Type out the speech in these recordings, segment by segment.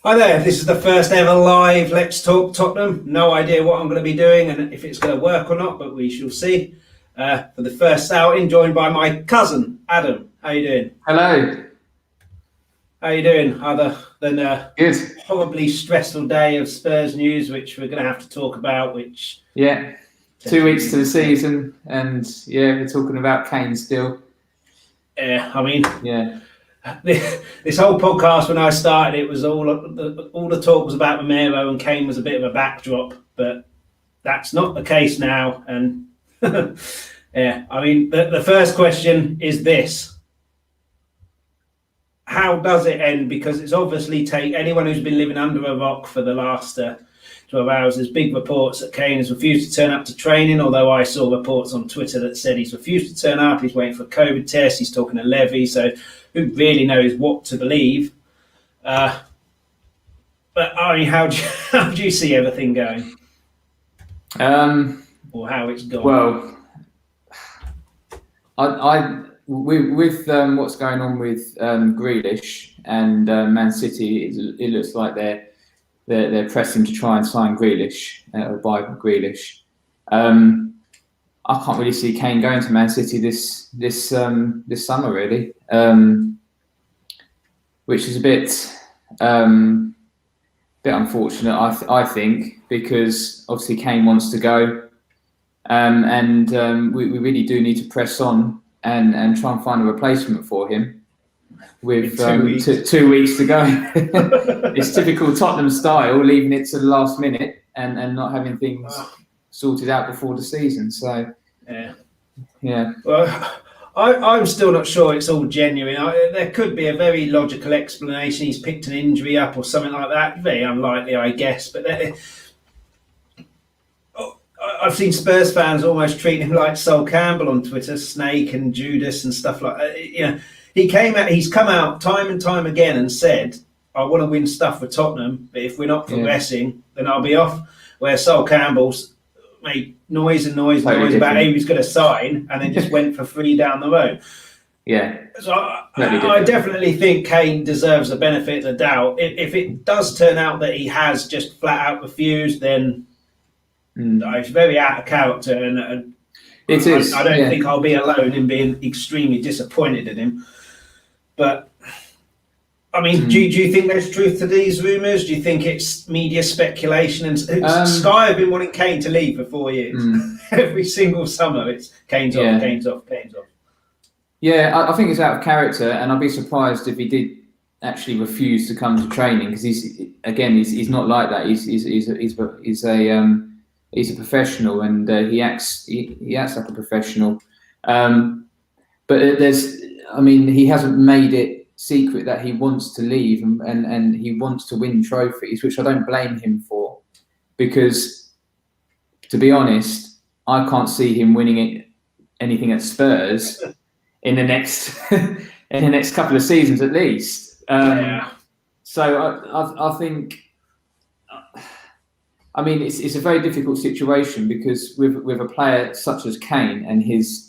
Hi there, this is the first ever live Let's Talk Tottenham. No idea what I'm going to be doing and if it's going to work or not, but we shall see. For the first outing, joined by my cousin, Adam. How you doing? Hello. How you doing, other than a Good. horribly stressful day of Spurs news, which we're going to have to talk about, which... Yeah, 2 weeks to the season, and we're talking about Kane still. Yeah, I mean... Yeah. This whole podcast, when I started, it was all the talk was about Romero, and Kane was a bit of a backdrop, but that's not the case now. And yeah, I mean, the first question is this: how does it end? Because it's obviously anyone who's been living under a rock for the last 12 hours. There's big reports that Kane has refused to turn up to training, although I saw reports on Twitter that said he's refused to turn up. He's waiting for a COVID test. He's talking to Levy, so who really knows what to believe? But I mean, how do you see everything going? Or how it's gone? Well, with what's going on with Grealish and Man City, it looks like they're pressing to try and sign Grealish, buy Grealish. I can't really see Kane going to Man City this summer, really, which is a bit unfortunate, I think, because obviously Kane wants to go, and we really do need to press on and try and find a replacement for him. With 2 weeks to go. It's typical Tottenham style, leaving it to the last minute and not having things sorted out before the season. So, yeah. Well, I'm still not sure it's all genuine. There could be a very logical explanation. He's picked an injury up or something like that. Very unlikely, I guess. But I've seen Spurs fans almost treating him like Sol Campbell on Twitter, Snake and Judas and stuff like that. He's come out time and time again and said, I want to win stuff for Tottenham, but if we're not progressing, then I'll be off. Where Sol Campbell's made noise about who he was going to sign and then just went for free down the road. Yeah. So I definitely think Kane deserves the benefit of the doubt. If it does turn out that he has just flat out refused, then it's very out of character. And it is. I don't think I'll be alone in being extremely disappointed in him. But, I mean, do you think there's truth to these rumours? Do you think it's media speculation? And Sky have been wanting Kane to leave for 4 years. Every single summer, it's Kane's off, Kane's off, Kane's off. Yeah, I think it's out of character, and I'd be surprised if he did actually refuse to come to training, because he's not like that. He's a professional, and he acts like a professional. But he hasn't made it secret that he wants to leave and he wants to win trophies, which I don't blame him for, because, to be honest, I can't see him winning anything at Spurs in the next couple of seasons at least. So I think. I mean, it's a very difficult situation, because with a player such as Kane and his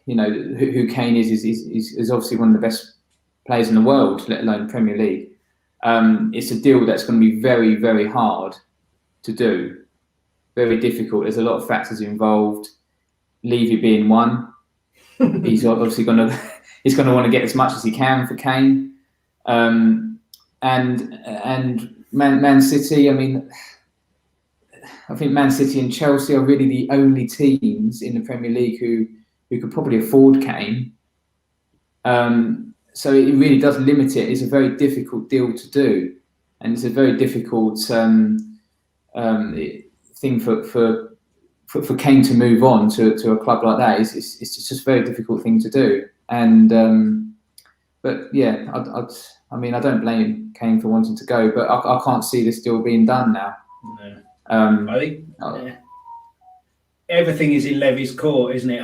who Kane is obviously one of the best players in the world, let alone Premier League. It's a deal that's going to be very, very hard to do, very difficult. There's a lot of factors involved. Levy being one. He's obviously going to want to get as much as he can for Kane, and Man City. I mean, I think Man City and Chelsea are really the only teams in the Premier League who could probably afford Kane. So it really does limit it. It's a very difficult deal to do, and it's a very difficult thing for Kane to move on to a club like that. It's just a very difficult thing to do. And but yeah, I don't blame Kane for wanting to go, but I can't see this deal being done now. No. I think everything is in Levy's court, isn't it?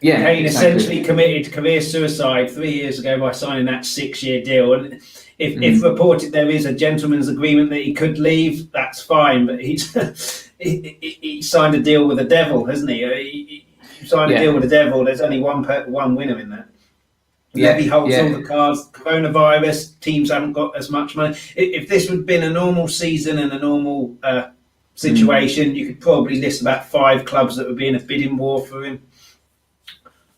Kane essentially committed career suicide 3 years ago by signing that 6-year deal. And if reported there is a gentleman's agreement that he could leave, that's fine. But he signed a deal with the devil, hasn't he? He signed a deal with the devil. There's only one winner in that. Levy holds all the cards. Coronavirus, teams haven't got as much money. If this would have been a normal season and a normal situation, you could probably list about 5 clubs that would be in a bidding war for him.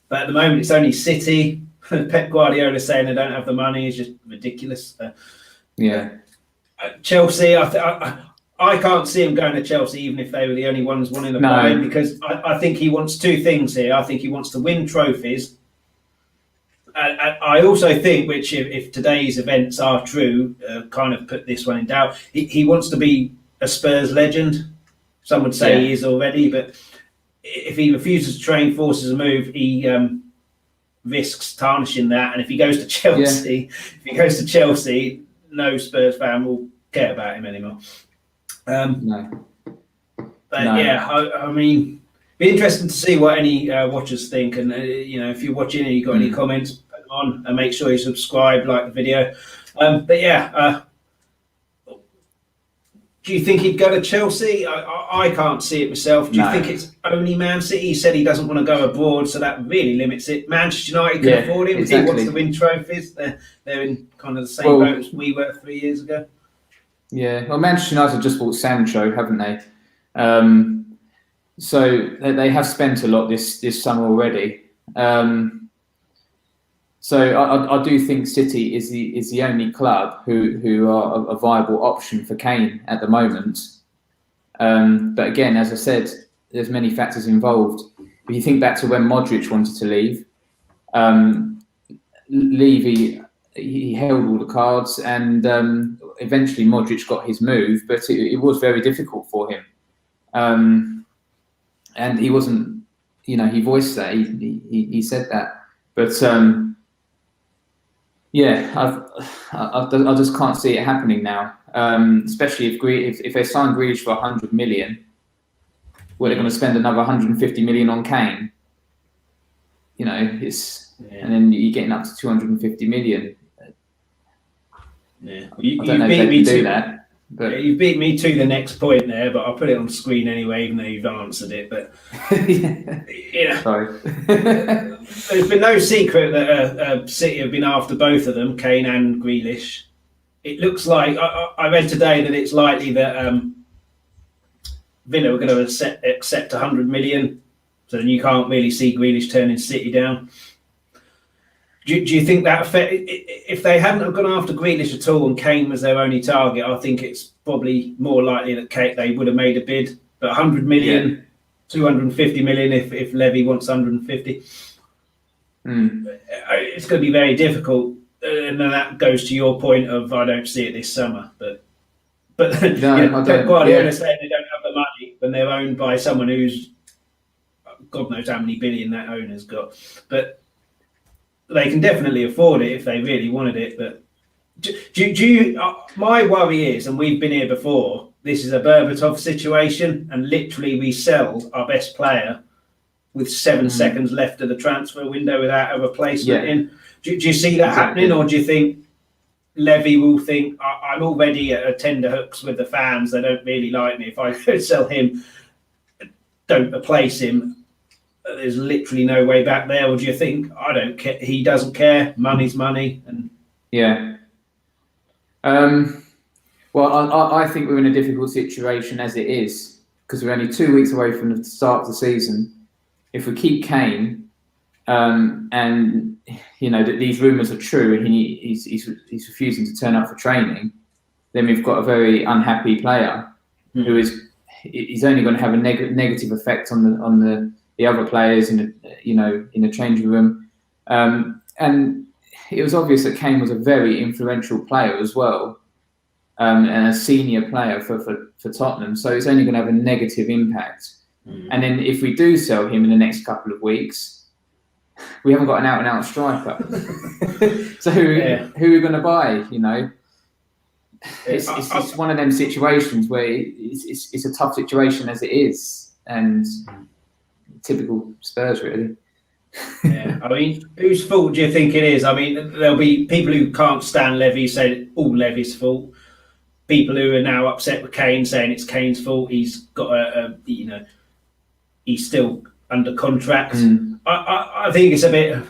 But at the moment, it's only City. Pep Guardiola saying they don't have the money is just ridiculous. Chelsea, I can't see him going to Chelsea, even if they were the only ones wanting to buy him, because I think he wants 2 things here. I think he wants to win trophies. I also think, which if today's events are true, kind of put this one in doubt, he wants to be a Spurs legend. Some would say he is already, but if he refuses to train, forces a move, he risks tarnishing that. And if he goes to Chelsea, no Spurs fan will care about him anymore. I mean, be interesting to see what any watchers think, and if you're watching and you've got any comments, put them on and make sure you subscribe, like the video. Do you think he'd go to Chelsea? I can't see it myself. Do you think it's only Man City? He said he doesn't want to go abroad, so that really limits it. Manchester United can afford him. Exactly. He wants to win trophies. They're in kind of the same boat as we were 3 years ago. Yeah, well, Manchester United just bought Sancho, haven't they? So they have spent a lot this summer already. So I do think City is the only club who are a viable option for Kane at the moment. But again, as I said, there's many factors involved. If you think back to when Modric wanted to leave, Levy, he held all the cards, and eventually Modric got his move, but it was very difficult for him. And he wasn't, he voiced that, he said that, but I just can't see it happening now. Especially if they sign Grealish for 100 million, they're going to spend another 150 million on Kane. And then you're getting up to 250 million. Yeah, I don't know if they can do that. But you beat me to the next point there, but I'll put it on screen anyway, even though you've answered it. But sorry. There's been no secret that City have been after both of them, Kane and Grealish. It looks like I read today that it's likely that Villa are going to accept 100 million, so then you can't really see Grealish turning City down. Do you think that if they hadn't have gone after Grealish at all and Kane was their only target, I think it's probably more likely that they would have made a bid. But 100 million, 250 million if Levy wants 150, it's going to be very difficult. And then that goes to your point of I don't see it this summer. But Guardiola saying they don't have the money when they're owned by someone who's God knows how many billion that owner's got. But they can definitely afford it if they really wanted it. But do you? My worry is, and we've been here before, this is a Berbatov situation, and literally we sell our best player with 7 seconds left of the transfer window without a replacement in. Do you see that happening, or do you think Levy will think, I'm already at tender hooks with the fans, they don't really like me, if I sell him, don't replace him, there's literally no way back there? Or do you think, I don't care, he doesn't care, money's money? And well, I think we're in a difficult situation as it is, because we're only 2 weeks away from the start of the season. If we keep Kane, and that these rumours are true, and he's refusing to turn up for training, then we've got a very unhappy player who is only going to have a negative effect on the other players in the changing room. And it was obvious that Kane was a very influential player as well, and a senior player for Tottenham. So it's only going to have a negative impact. And then if we do sell him in the next couple of weeks, we haven't got an out-and-out striker. So who are we going to buy? It's one of them situations where it's a tough situation as it is, and typical Spurs, really. I mean, whose fault do you think it is? I mean, there'll be people who can't stand Levy say all Levy's fault. People who are now upset with Kane saying it's Kane's fault. He's got he's still under contract. I think it's a bit.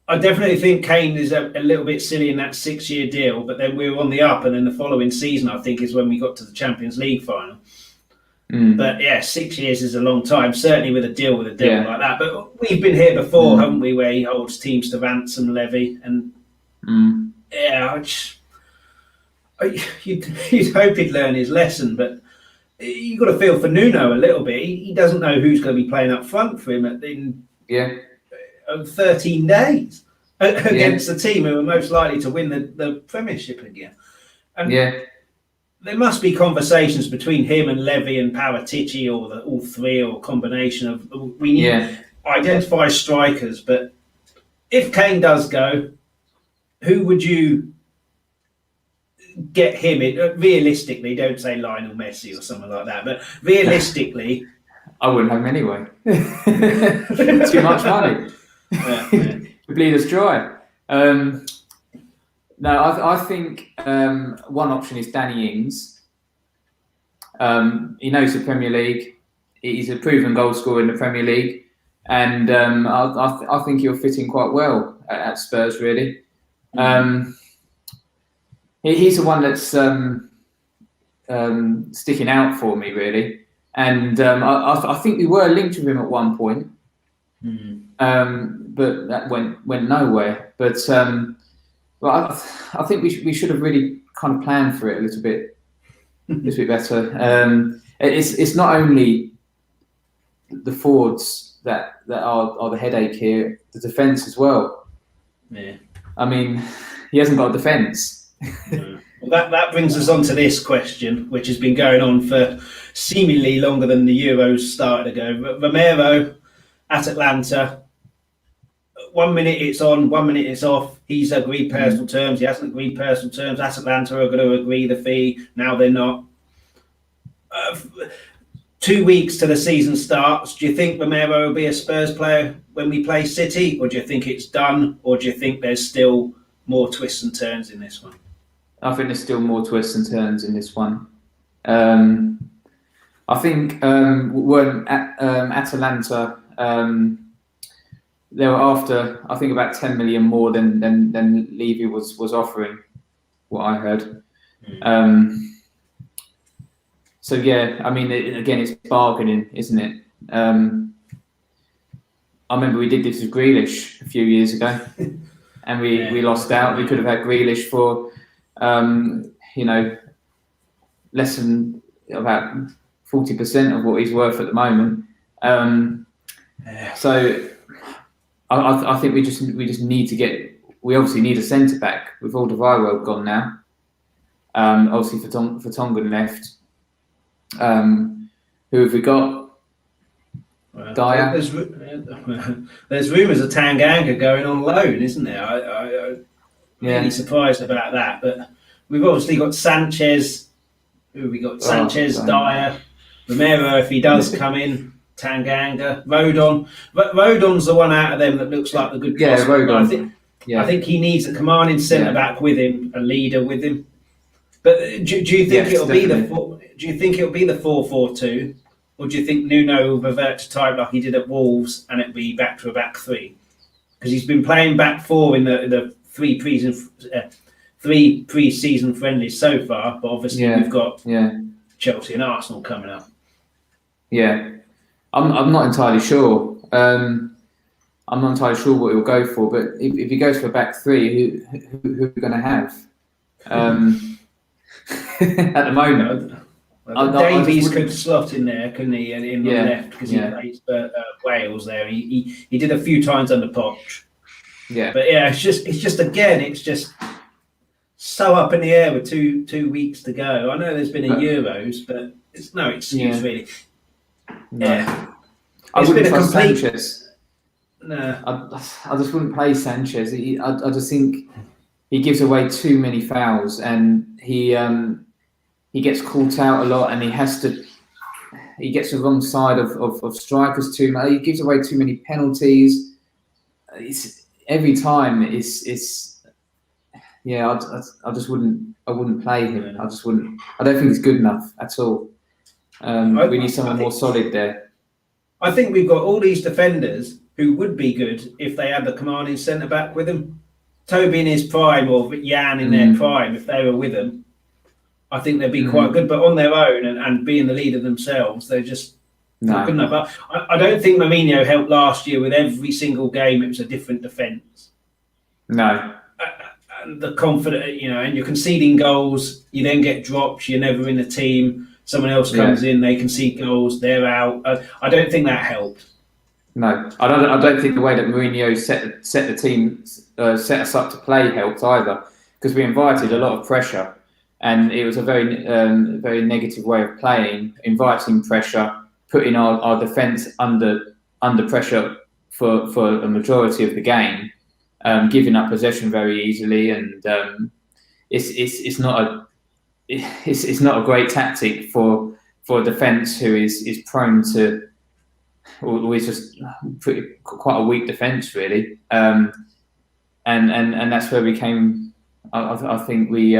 I definitely think Kane is a little bit silly in that 6-year deal, but then we were on the up, and then the following season, I think, is when we got to the Champions League final. But yeah, 6 years is a long time, certainly with a deal like that. But we've been here before, haven't we, where he holds teams to ransom, Levy, and you'd hope he'd learn his lesson, but you've got to feel for Nuno a little bit. He doesn't know who's going to be playing up front for him in 13 days against the team who are most likely to win the Premiership again. And there must be conversations between him and Levy and Paratici, or all three, or a combination of. We need to identify strikers, but if Kane does go, who would you get him in? Realistically, don't say Lionel Messi or something like that, but realistically, I wouldn't have him anyway. Too much money. To bleed us dry. No, I think one option is Danny Ings. He knows the Premier League. He's a proven goal scorer in the Premier League, and I think he'll fit in quite well at Spurs. Really, he's the one that's sticking out for me, really. And I think we were linked with him at one point, but that went nowhere. But I think we should have really kind of planned for it a little bit better. It's not only the forwards that are the headache here, the defence as well. Yeah. I mean, he hasn't got a defence. Well, that brings us on to this question, which has been going on for seemingly longer than the Euros started ago. Romero at Atlanta. 1 minute it's on, 1 minute it's off. He's agreed personal terms. He hasn't agreed personal terms. At Atlanta are going to agree the fee. Now they're not. 2 weeks to the season starts. Do you think Romero will be a Spurs player when we play City, or do you think it's done, or do you think there's still more twists and turns in this one? I think there's still more twists and turns in this one. I think when at Atalanta, they were after, I think, about 10 million more than Levy was offering, what I heard. So yeah, I mean, again, it's bargaining, isn't it? I remember we did this with Grealish a few years ago, and we lost out. We could have had Grealish for less than about 40% of what he's worth at the moment. So I think we just need to get. We obviously need a centre back with Alderweireld gone now. Obviously, Vertonghen left. Who have we got? Well, Dyer. There's rumours of Tanganga going on loan, isn't there? I'm really surprised about that. But we've obviously got Sanchez. Who have we got? Sanchez, Dyer, Romero if he does come in. Tanganga, Rodon. Rodon's the one out of them that looks like the good prospect. Rodon. I think he needs a commanding centre back with him, a leader with him. But do you think it'll be the 4-4-2, or do you think Nuno will revert to type like he did at Wolves and it'll be back to a back three? Because he's been playing back four in the three pre-season friendlies so far, but obviously we've got Chelsea and Arsenal coming up. Yeah. I'm not entirely sure. I'm not entirely sure what he'll go for, but if he goes for a back three, who are we going to have? At the moment, Davies could slot in there, couldn't he? In the left, because he plays for Wales there. He did a few times under Poch. Yeah, but it's just so up in the air with two weeks to go. I know there's been a Euros, but it's no excuse really. No. I wouldn't trust Sanchez. No, I just wouldn't play Sanchez. I just think he gives away too many fouls, and he gets caught out a lot, and he gets the wrong side of strikers too much. He gives away too many penalties. Every time I wouldn't play him. I just wouldn't. I don't think he's good enough at all. We need someone more solid there. I think we've got all these defenders who would be good if they had the commanding centre back with them. Toby in his prime or Jan in their prime, if they were with them, I think they'd be quite good. But on their own and being the leader themselves, they're just not good enough. But I don't think Mourinho helped last year with every single game. It was a different defence. No. And the confident, and you're conceding goals. You then get dropped. You're never in the team. Someone else comes in. They concede goals. They're out. I don't think that helped. No, I don't think the way that Mourinho set the team, set us up to play helped either, because we invited a lot of pressure, and it was a very very negative way of playing, inviting pressure, putting our defence under pressure for a majority of the game, giving up possession very easily, and it's not a great tactic for a defence who is prone to. Always just quite a weak defence, really, and that's where we came. I think we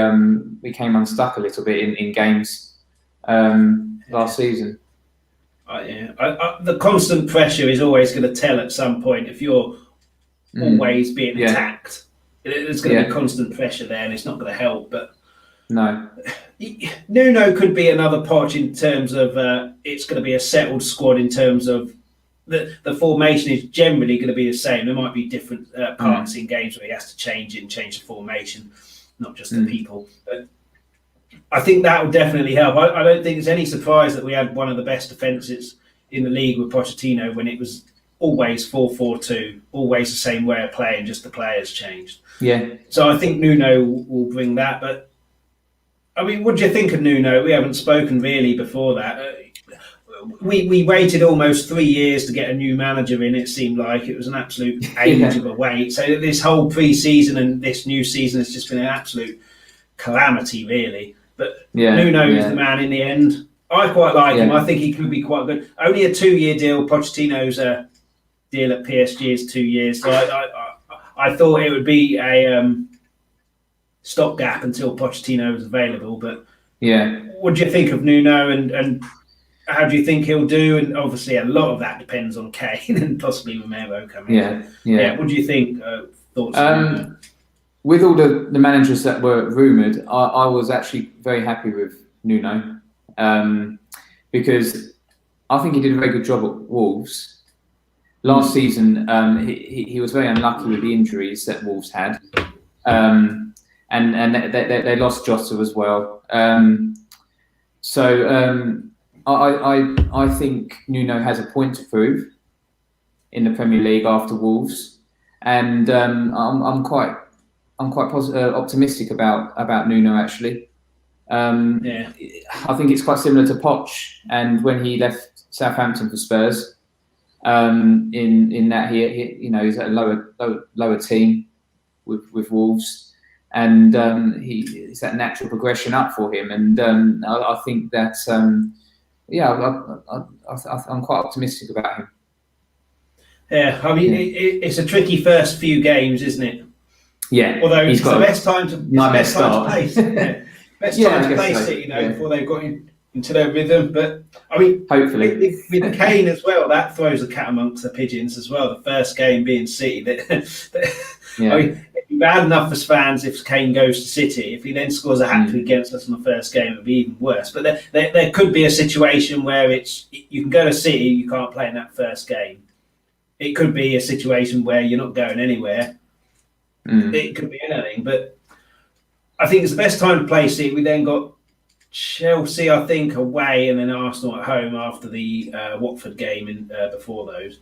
came unstuck a little bit in games last season. The constant pressure is always going to tell at some point. If you're always being attacked, there's going to be constant pressure there, and it's not going to help. But no. Nuno could be another Poch in terms of it's going to be a settled squad in terms of the formation is generally going to be the same. There might be different parts in games where he has to change the formation, not just the people. But I think that will definitely help. I don't think there's any surprise that we had one of the best defences in the league with Pochettino when it was always 4-4-2, always the same way of playing, just the players changed. Yeah. So I think Nuno will bring that. But I mean, what do you think of Nuno? We haven't spoken really before that. We waited almost 3 years to get a new manager in. It seemed like it was an absolute age of a wait. So this whole pre-season and this new season has just been an absolute calamity, really. But Nuno is the man in the end. I quite like him. I think he could be quite good. Only a 2-year deal. Pochettino's deal at PSG is 2 years. So I thought it would be a stopgap until Pochettino was available. But what do you think of Nuno and how do you think he'll do? And obviously, a lot of that depends on Kane and possibly Romero coming in. What do you think? Thoughts? With all the managers that were rumoured, I was actually very happy with Nuno because I think he did a very good job at Wolves. Last season, he was very unlucky with the injuries that Wolves had, and they lost Jota as well. I think Nuno has a point to prove in the Premier League after Wolves, and I'm quite optimistic about Nuno actually. I think it's quite similar to Poch and when he left Southampton for Spurs. In that he's at a lower team with Wolves, and it's that natural progression up for him, and I think that. I'm quite optimistic about him. Yeah, I mean, it's a tricky first few games, isn't it? Yeah. Although it's the best time to play. Best time to play City, before they've got into their rhythm. But I mean, hopefully with Kane as well, that throws the cat amongst the pigeons as well. The first game being City. I mean, it'd be bad enough for fans if Kane goes to City. If he then scores a hat-trick against us in the first game, it'd be even worse. But there could be a situation where you can go to City, you can't play in that first game. It could be a situation where you're not going anywhere. It could be anything. But I think it's the best time to play City. We then got Chelsea, I think, away, and then Arsenal at home after the Watford game before those.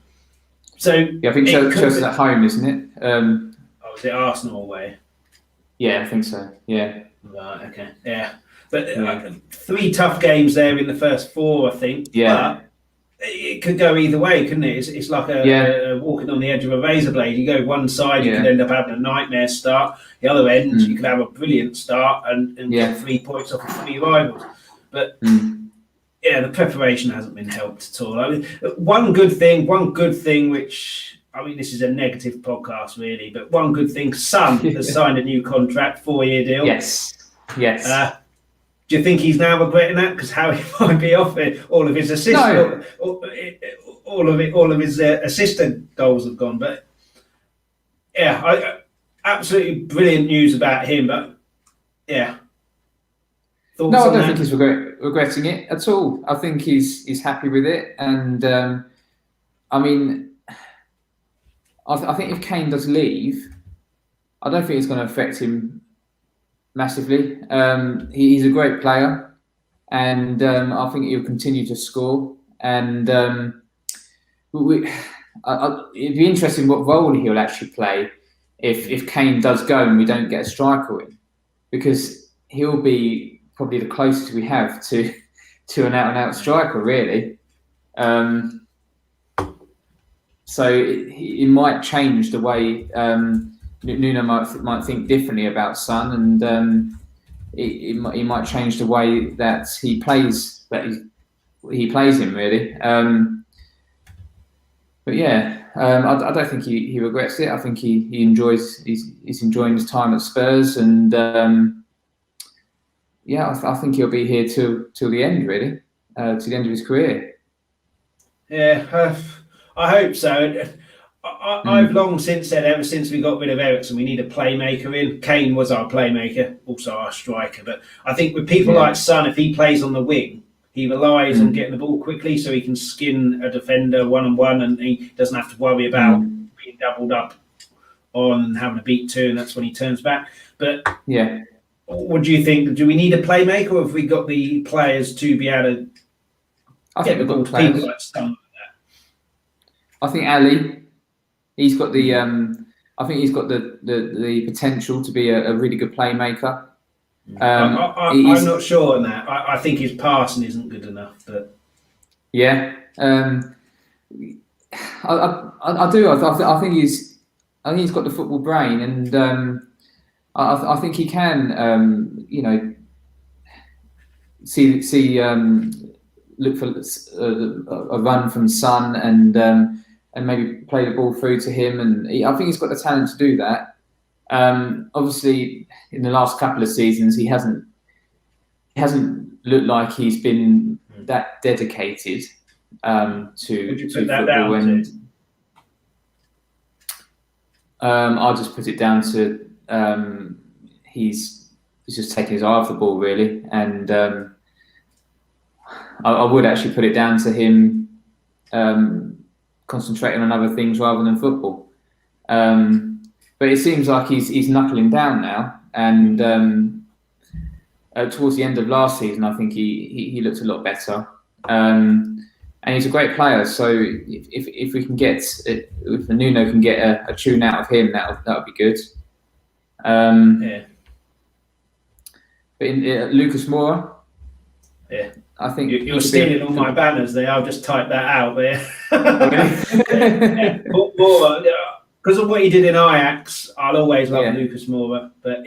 So I think Chelsea's at home, isn't it? Was it Arsenal away? Yeah, I think so. Yeah. Right. Okay. Yeah. But 3 tough games there in the first 4, I think. Yeah. But it could go either way, couldn't it? It's like a walking on the edge of a razor blade. You go one side, you could end up having a nightmare start. The other end, you could have a brilliant start and get 3 points off of 3 rivals. But the preparation hasn't been helped at all. I mean, one good thing, which. I mean, this is a negative podcast, really, but one good thing, Son has signed a new contract, 4-year deal. Yes. Do you think he's now regretting that because how he might be off it? All of his assists, No. all of his assistant goals have gone. But yeah, absolutely brilliant news about him. But yeah, thoughts No, I on don't that? think he's regretting it at all. I think he's happy with it, and I mean, I think if Kane does leave, I don't think it's going to affect him massively. He's a great player, and I think he'll continue to score. And it'd be interesting what role he'll actually play if Kane does go and we don't get a striker in, because he'll be probably the closest we have to an out-and-out striker, really. So it might change the way Nuno might think differently about Son, and it might change the way that he plays him, really. But yeah, I don't think he regrets it. I think he enjoys. He's enjoying his time at Spurs, and yeah, I think he'll be here till the end, really, to the end of his career. Yeah, I hope so. I've long since said, ever since we got rid of Eriksen, we need a playmaker in. Kane was our playmaker, also our striker. But I think with people like Son, if he plays on the wing, he relies on getting the ball quickly so he can skin a defender one-on-one, and he doesn't have to worry about being doubled up on having to beat two, and that's when he turns back. But yeah, what do you think? Do we need a playmaker, or have we got the players to be able to get the ball to people like Son? I think Ali, he's got the. I think he's got the potential to be a really good playmaker. I'm not sure on that. I think his passing isn't good enough. But yeah, I do. I think he's got the football brain, and I think he can. Look for a run from Son, and maybe play the ball through to him, and I think he's got the talent to do that. Obviously, in the last couple of seasons, he hasn't looked like he's been that dedicated to football, and I'll just put it down to he's just taking his eye off the ball, really, and I would actually put it down to him concentrating on other things rather than football. But it seems like he's knuckling down now, and towards the end of last season, I think he looked a lot better. And he's a great player. So if we can get, if Nuno can get a tune out of him, that would be good. yeah. But Lucas Moura, yeah. I think you're stealing all my banners there. I'll just type that out there. Because of what he did in Ajax, I'll always love Lucas Moura. But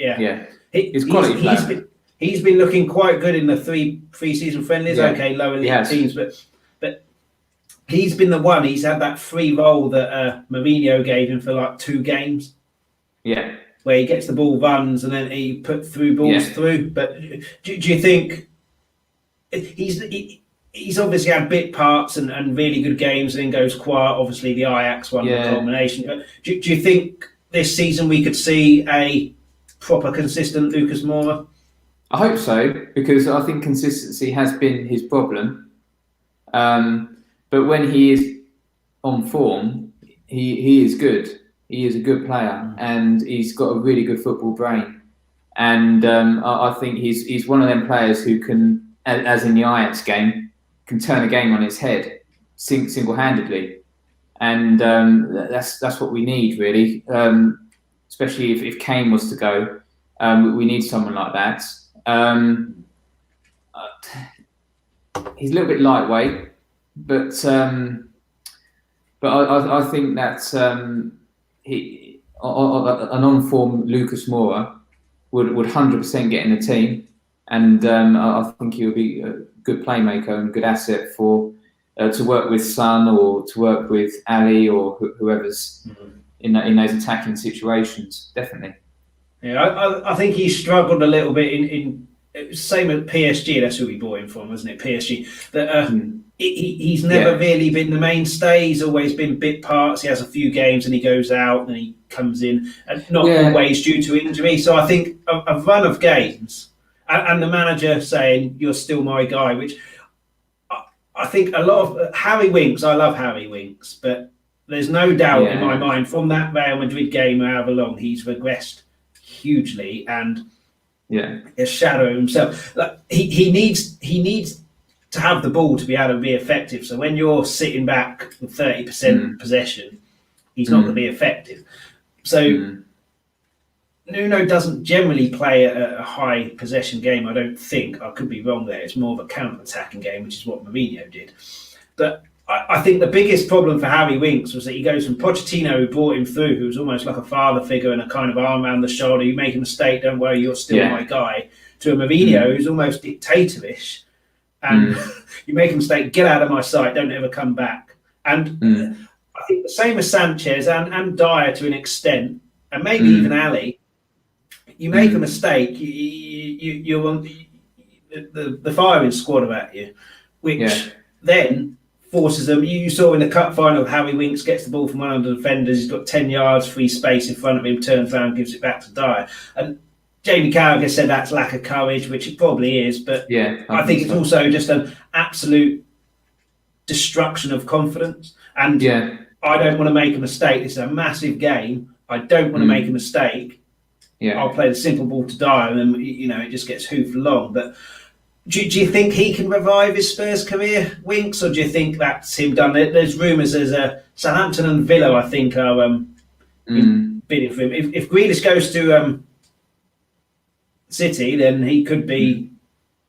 he's quality player. He's been looking quite good in the three season friendlies. Okay, lower league teams, but he's been the one. He's had that free role that Mourinho gave him for like 2 games. Yeah, where he gets the ball, runs, and then he put through balls through. But do you think? He's obviously had bit parts and really good games, and then goes quiet. Obviously, the Ajax one, the culmination. But do you think this season we could see a proper, consistent Lucas Moura? I hope so, because I think consistency has been his problem. But when he is on form, he is good. He is a good player, and he's got a really good football brain. And I think he's one of them players who can, as in the Ajax game, can turn a game on its head single-handedly, and that's what we need, really. Especially if Kane was to go, we need someone like that. He's a little bit lightweight, but I think that an on-form Lucas Moura would 100% get in the team, and I think he would be a good playmaker and good asset for to work with Son or to work with Ali or whoever's in those attacking situations. Definitely. Yeah, I think he struggled a little bit in it was same at PSG. That's who we bought him from, wasn't it? PSG. That he's never really been the mainstay. He's always been bit parts. He has a few games and he goes out and he comes in, and not always due to injury. So I think a run of games and the manager saying you're still my guy, which I think a lot of Harry Winks. I love Harry Winks, but there's no doubt in my mind from that Real Madrid game, however long, he's regressed hugely and a shadow of himself. Like, he needs to have the ball to be able to be effective. So when you're sitting back with 30% possession, he's not going to be effective. So Nuno doesn't generally play a high possession game, I don't think. I could be wrong there. It's more of a counter-attacking game, which is what Mourinho did. But I think the biggest problem for Harry Winks was that he goes from Pochettino, who brought him through, who was almost like a father figure and a kind of arm around the shoulder. You make a mistake, don't worry, you're still my guy. To a Mourinho who's almost dictatorish. And you make a mistake, get out of my sight, don't ever come back. And I think the same as Sanchez and Dyer to an extent, and maybe even Ali. You make a mistake, you're on the firing squad about you, which then forces them. You saw in the cup final, Harry Winks gets the ball from one of the defenders. He's got 10 yards free space in front of him, turns around, gives it back to Dyer. And Jamie Carragher said that's lack of courage, which it probably is. But I think it's also just an absolute destruction of confidence. And I don't want to make a mistake. This is a massive game. I don't want to make a mistake. I'll play the simple ball to Dyer, and then it just gets hoofed along. But do you think he can revive his Spurs career, Winks, or do you think that's him done? There's rumours there's Southampton and Villa, I think, are bidding for him. If Grealish goes to City, then he could be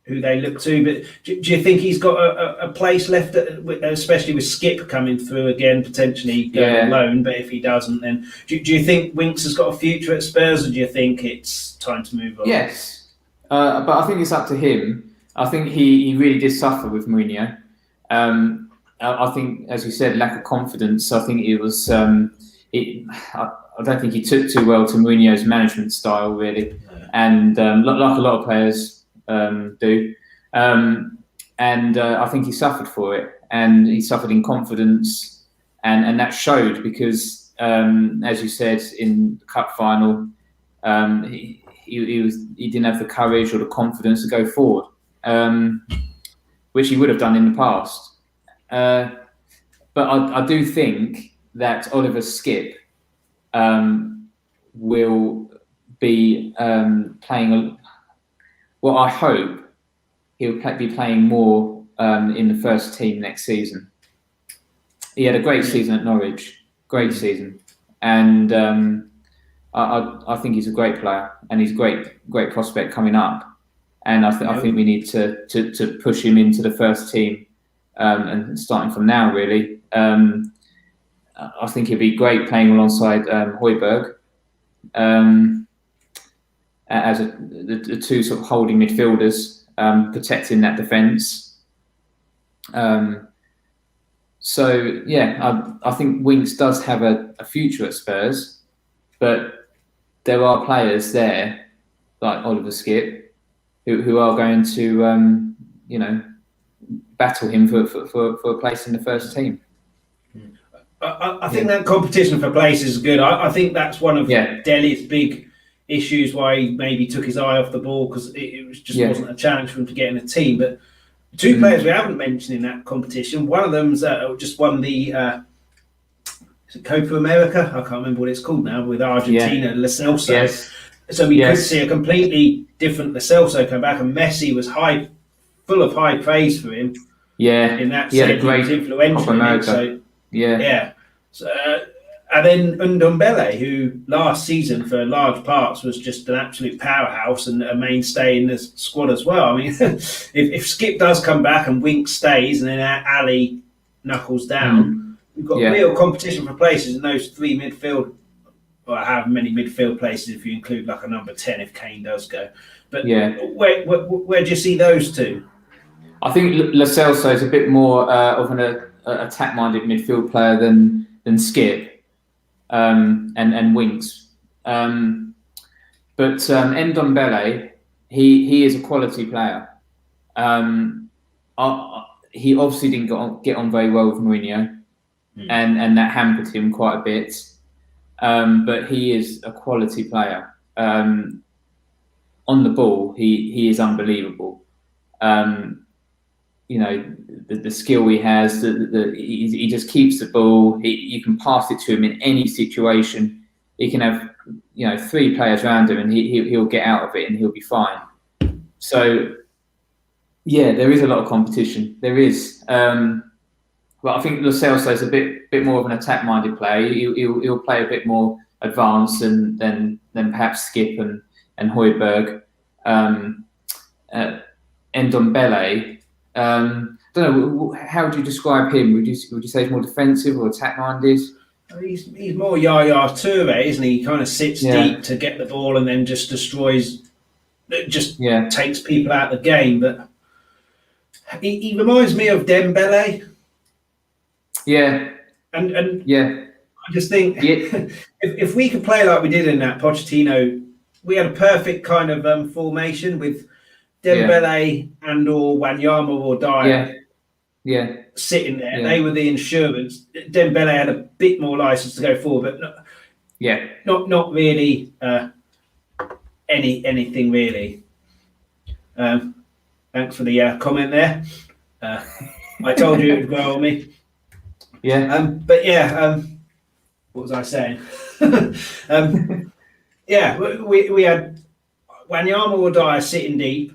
who they look to. But do you think he's got a place left, especially with Skip coming through again, potentially going on loan? But if he doesn't, then do you think Winks has got a future at Spurs, or do you think it's time to move on? Yes, but I think it's up to him. I think he really did suffer with Mourinho. I think, as you said, lack of confidence. I think it was. I don't think he took too well to Mourinho's management style, really, and like a lot of players do. And I think he suffered for it, and he suffered in confidence, and that showed because, as you said, in the cup final, he didn't have the courage or the confidence to go forward, which he would have done in the past. But I do think that Oliver Skip will be playing. Well, I hope he'll be playing more in the first team next season. He had a great season at Norwich, great season, and I think he's a great player, and he's a great prospect coming up. And I think we need to push him into the first team, and starting from now, really. I think he'll be great playing alongside Højbjerg. As the two sort of holding midfielders, protecting that defence. I think Winks does have a future at Spurs, but there are players there like Oliver Skip who are going to battle him for a place in the first team. I think that competition for places is good. I think that's one of Dele's big issues why he maybe took his eye off the ball, because it wasn't a challenge for him to get in a team. But two players we haven't mentioned in that competition, one of them's just won the Copa America, I can't remember what it's called now, with Argentina, Lo Celso. So we could see a completely different Lo Celso come back, and Messi was full of high praise for him. In that sense, he was influential in it. So, and then Ndombele, who last season for large parts was just an absolute powerhouse and a mainstay in the squad as well. I mean, if Skip does come back and Winks stays and then Ali knuckles down, we've got real competition for places in those three midfield, or however many midfield places if you include like a number 10 if Kane does go. But where do you see those two? I think Lo Celso is a bit more of an attack-minded midfield player than Skip. And Winks. But Ndombele he is a quality player. He obviously didn't get on very well with Mourinho, and that hampered him quite a bit. But he is a quality player. On the ball, he is unbelievable. The skill he has, he just keeps the ball. You can pass it to him in any situation. He can have 3 players around him, and he'll get out of it, and he'll be fine. So, yeah, there is a lot of competition. There is, but I think Lo Celso is a bit more of an attack-minded player. He'll play a bit more advanced than perhaps Skip and Højbjerg. Ndombele. Don't know. How would you describe him? Would you say he's more defensive or attack-minded? He's more Yaya Toure, isn't he? He kind of sits deep to get the ball and then just destroys. Takes people out of the game. But he reminds me of Dembele. Yeah. And I just think if we could play like we did in that Pochettino, we had a perfect kind of formation with Dembele and or Wanyama or Dyer sitting there. Yeah. They were the insurance. Dembele had a bit more license to go forward, but not really anything really. Thanks for the comment there. I told you it would grow on me. Yeah. What was I saying? We had Wanyama or Dyer sitting deep.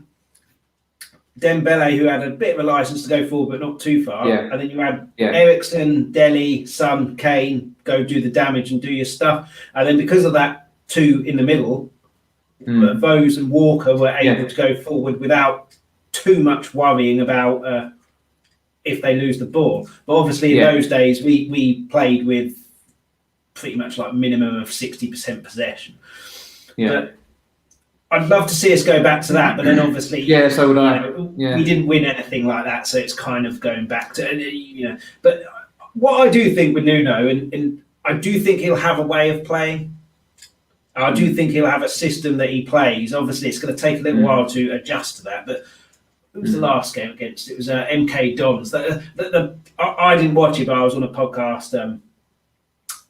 Dembele, who had a bit of a license to go forward, but not too far. Yeah. And then you had Eriksen, Dele, Son, Kane, go do the damage and do your stuff. And then because of that, 2 in the middle, Vose and Walker were able to go forward without too much worrying about if they lose the ball. But obviously in those days, we played with pretty much like minimum of 60% possession. Yeah. But I'd love to see us go back to that, but then obviously, so would I. We didn't win anything like that, so it's kind of going back to But what I do think with Nuno, and I do think he'll have a way of playing. I do think he'll have a system that he plays. Obviously, it's going to take a little while to adjust to that. But who was the last game against? It was MK Dons. I didn't watch it, but I was on a podcast.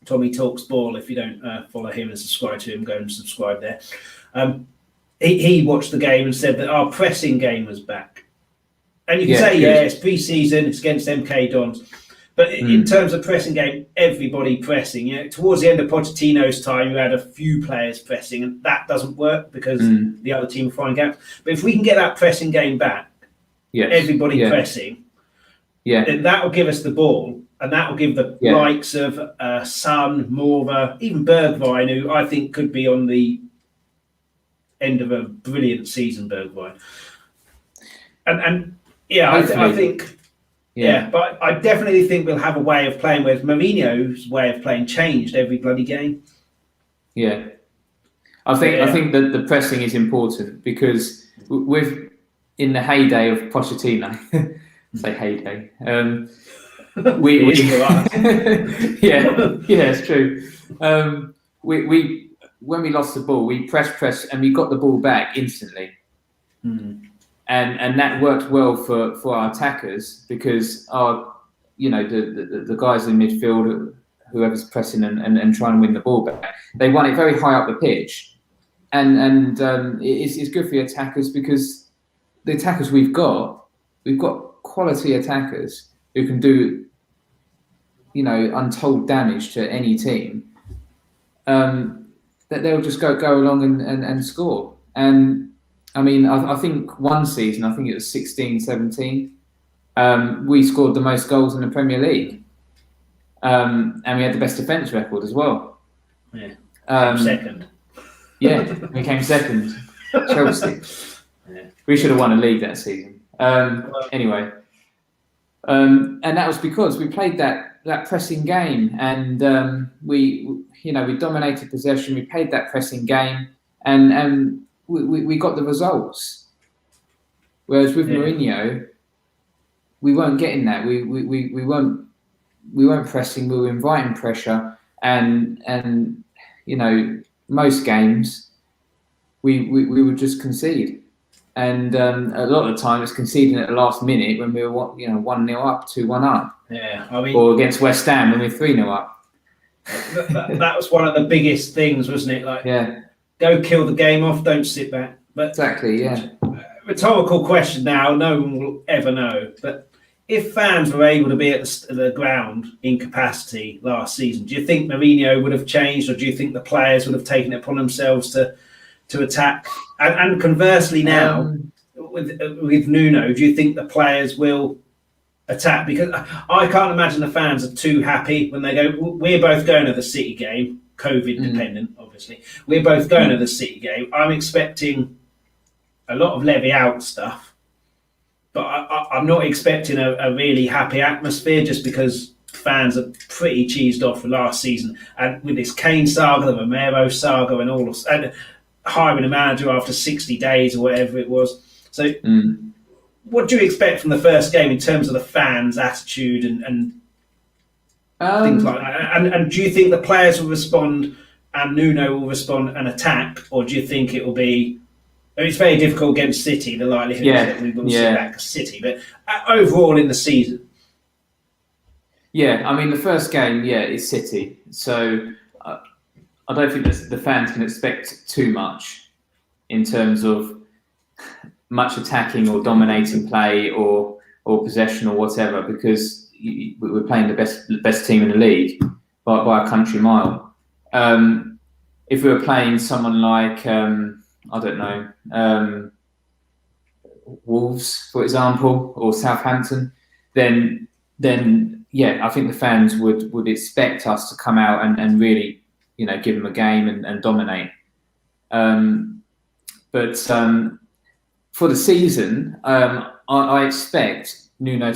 Tommy Talks Ball. If you don't follow him and subscribe to him, go and subscribe there. He watched the game and said that our pressing game was back. And you can say, it's pre-season, it's against MK Dons. But in terms of pressing game, everybody pressing. Towards the end of Pochettino's time, you had a few players pressing, and that doesn't work because the other team find gaps. But if we can get that pressing game back, everybody pressing, then that will give us the ball, and that will give the likes of Son, Morva, even Bergwijn, who I think could be on the end of a brilliant season, Bergwijn. I think. Yeah, but I definitely think we'll have a way of playing, whereas Mourinho's way of playing changed every bloody game. Yeah. I think that the pressing is important because in the heyday of Pochettino, say heyday, it's true. We when we lost the ball, we press, and we got the ball back instantly. And that worked well for our attackers because the guys in midfield, whoever's pressing and trying to win the ball back, they want it very high up the pitch, and it's good for the attackers because the attackers we've got quality attackers who can do untold damage to any team. That they'll just go along and score. And I mean, I think one season, I think it was 16-17, we scored the most goals in the Premier League. And we had the best defence record as well. Yeah. Second. Yeah, we came second. Chelsea. Yeah. We should have won a league that season. Anyway. And that was because we played that pressing game, and we dominated possession. We played that pressing game, and we got the results. Whereas with Mourinho, we weren't getting that. We weren't pressing. We were inviting pressure, and most games we would just concede. And a lot of the time, it's conceding at the last minute when we were 1-0 up, 2-1 up. Yeah, I mean, or against West Ham when we were 3-0 up. that was one of the biggest things, wasn't it? Like, Yeah, go kill the game off, don't sit back. But exactly. Yeah. Rhetorical question now, no one will ever know. But if fans were able to be at the ground in capacity last season, do you think Mourinho would have changed, or do you think the players would have taken it upon themselves to attack? And conversely, now with Nuno, do you think the players will attack? Because I can't imagine the fans are too happy when they go. We're both going to the City game, COVID dependent, obviously. We're both going to the City game. I'm expecting a lot of levy out stuff, but I'm not expecting a really happy atmosphere, just because fans are pretty cheesed off for last season, and with this Kane saga, the Romero saga, and hiring a manager after 60 days or whatever it was. So. What do you expect from the first game in terms of the fans' attitude and things like that? And do you think the players will respond and Nuno will respond and attack, or do you think it will be? I mean, it's very difficult against City. The likelihood is that we will sit back City, but overall in the season. Yeah, I mean the first game, is City, so I don't think the fans can expect too much in terms of much attacking or dominating play or possession or whatever, because we're playing the best team in the league by a country mile. If we were playing someone like I don't know, Wolves, for example, or Southampton, then I think the fans would expect us to come out and really give them a game and dominate. But for the season, I expect Nuno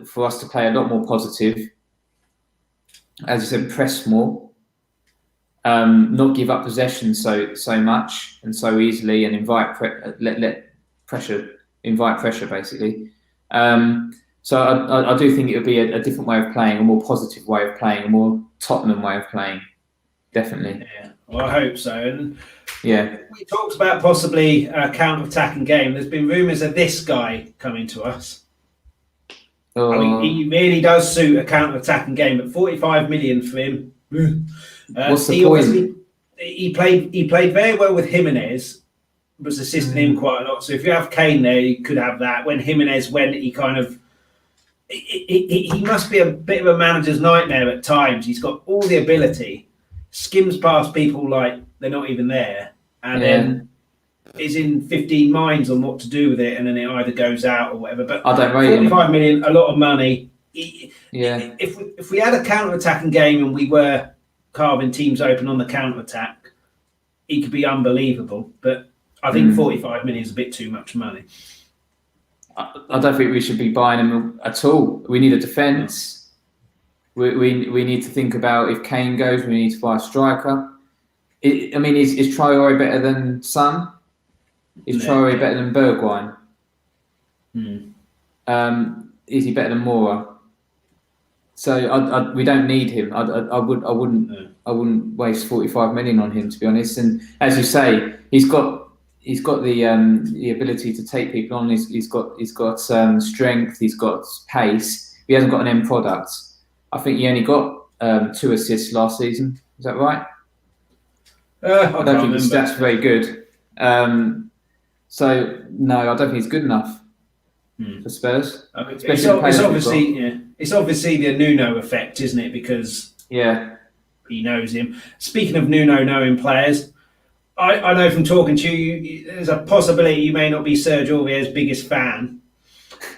for us to play a lot more positive. As you said, press more, not give up possession so much and so easily, and invite pressure basically. So I do think it would be a different way of playing, a more positive way of playing, a more Tottenham way of playing, definitely. Yeah, well, I hope so. And yeah, we talked about possibly a counter-attacking game. There's been rumours of this guy coming to us. I mean, he really does suit a counter-attacking game, but 45 million for him. What's the point? He played very well with Jimenez, was assisting him quite a lot. So if you have Kane there, you could have that. When Jimenez went, he kind of... He must be a bit of a manager's nightmare at times. He's got all the ability, skims past people like they're not even there, and then is in 15 minds on what to do with it, and then it either goes out or whatever. But I don't rate 45 million, a lot of money. Yeah. If we had a counter-attacking game and we were carving teams open on the counter-attack, he could be unbelievable. But I think 45 million is a bit too much money. I don't think we should be buying him at all. We need a defence. We need to think about, if Kane goes, we need to buy a striker. Is Traore better than Son? Is Traore better than Bergwijn? Is he better than Moura? So we don't need him. I wouldn't waste 45 million on him, to be honest. And as you say, he's got the ability to take people on. He's got strength. He's got pace. He hasn't got an end product. I think he only got 2 assists last season. Is that right? I don't think the stats are very good. So no, I don't think he's good enough for Spurs. It's obviously the Nuno effect, isn't it? Because he knows him. Speaking of Nuno knowing players, I know from talking to you, there's a possibility you may not be Serge Aurier's biggest fan.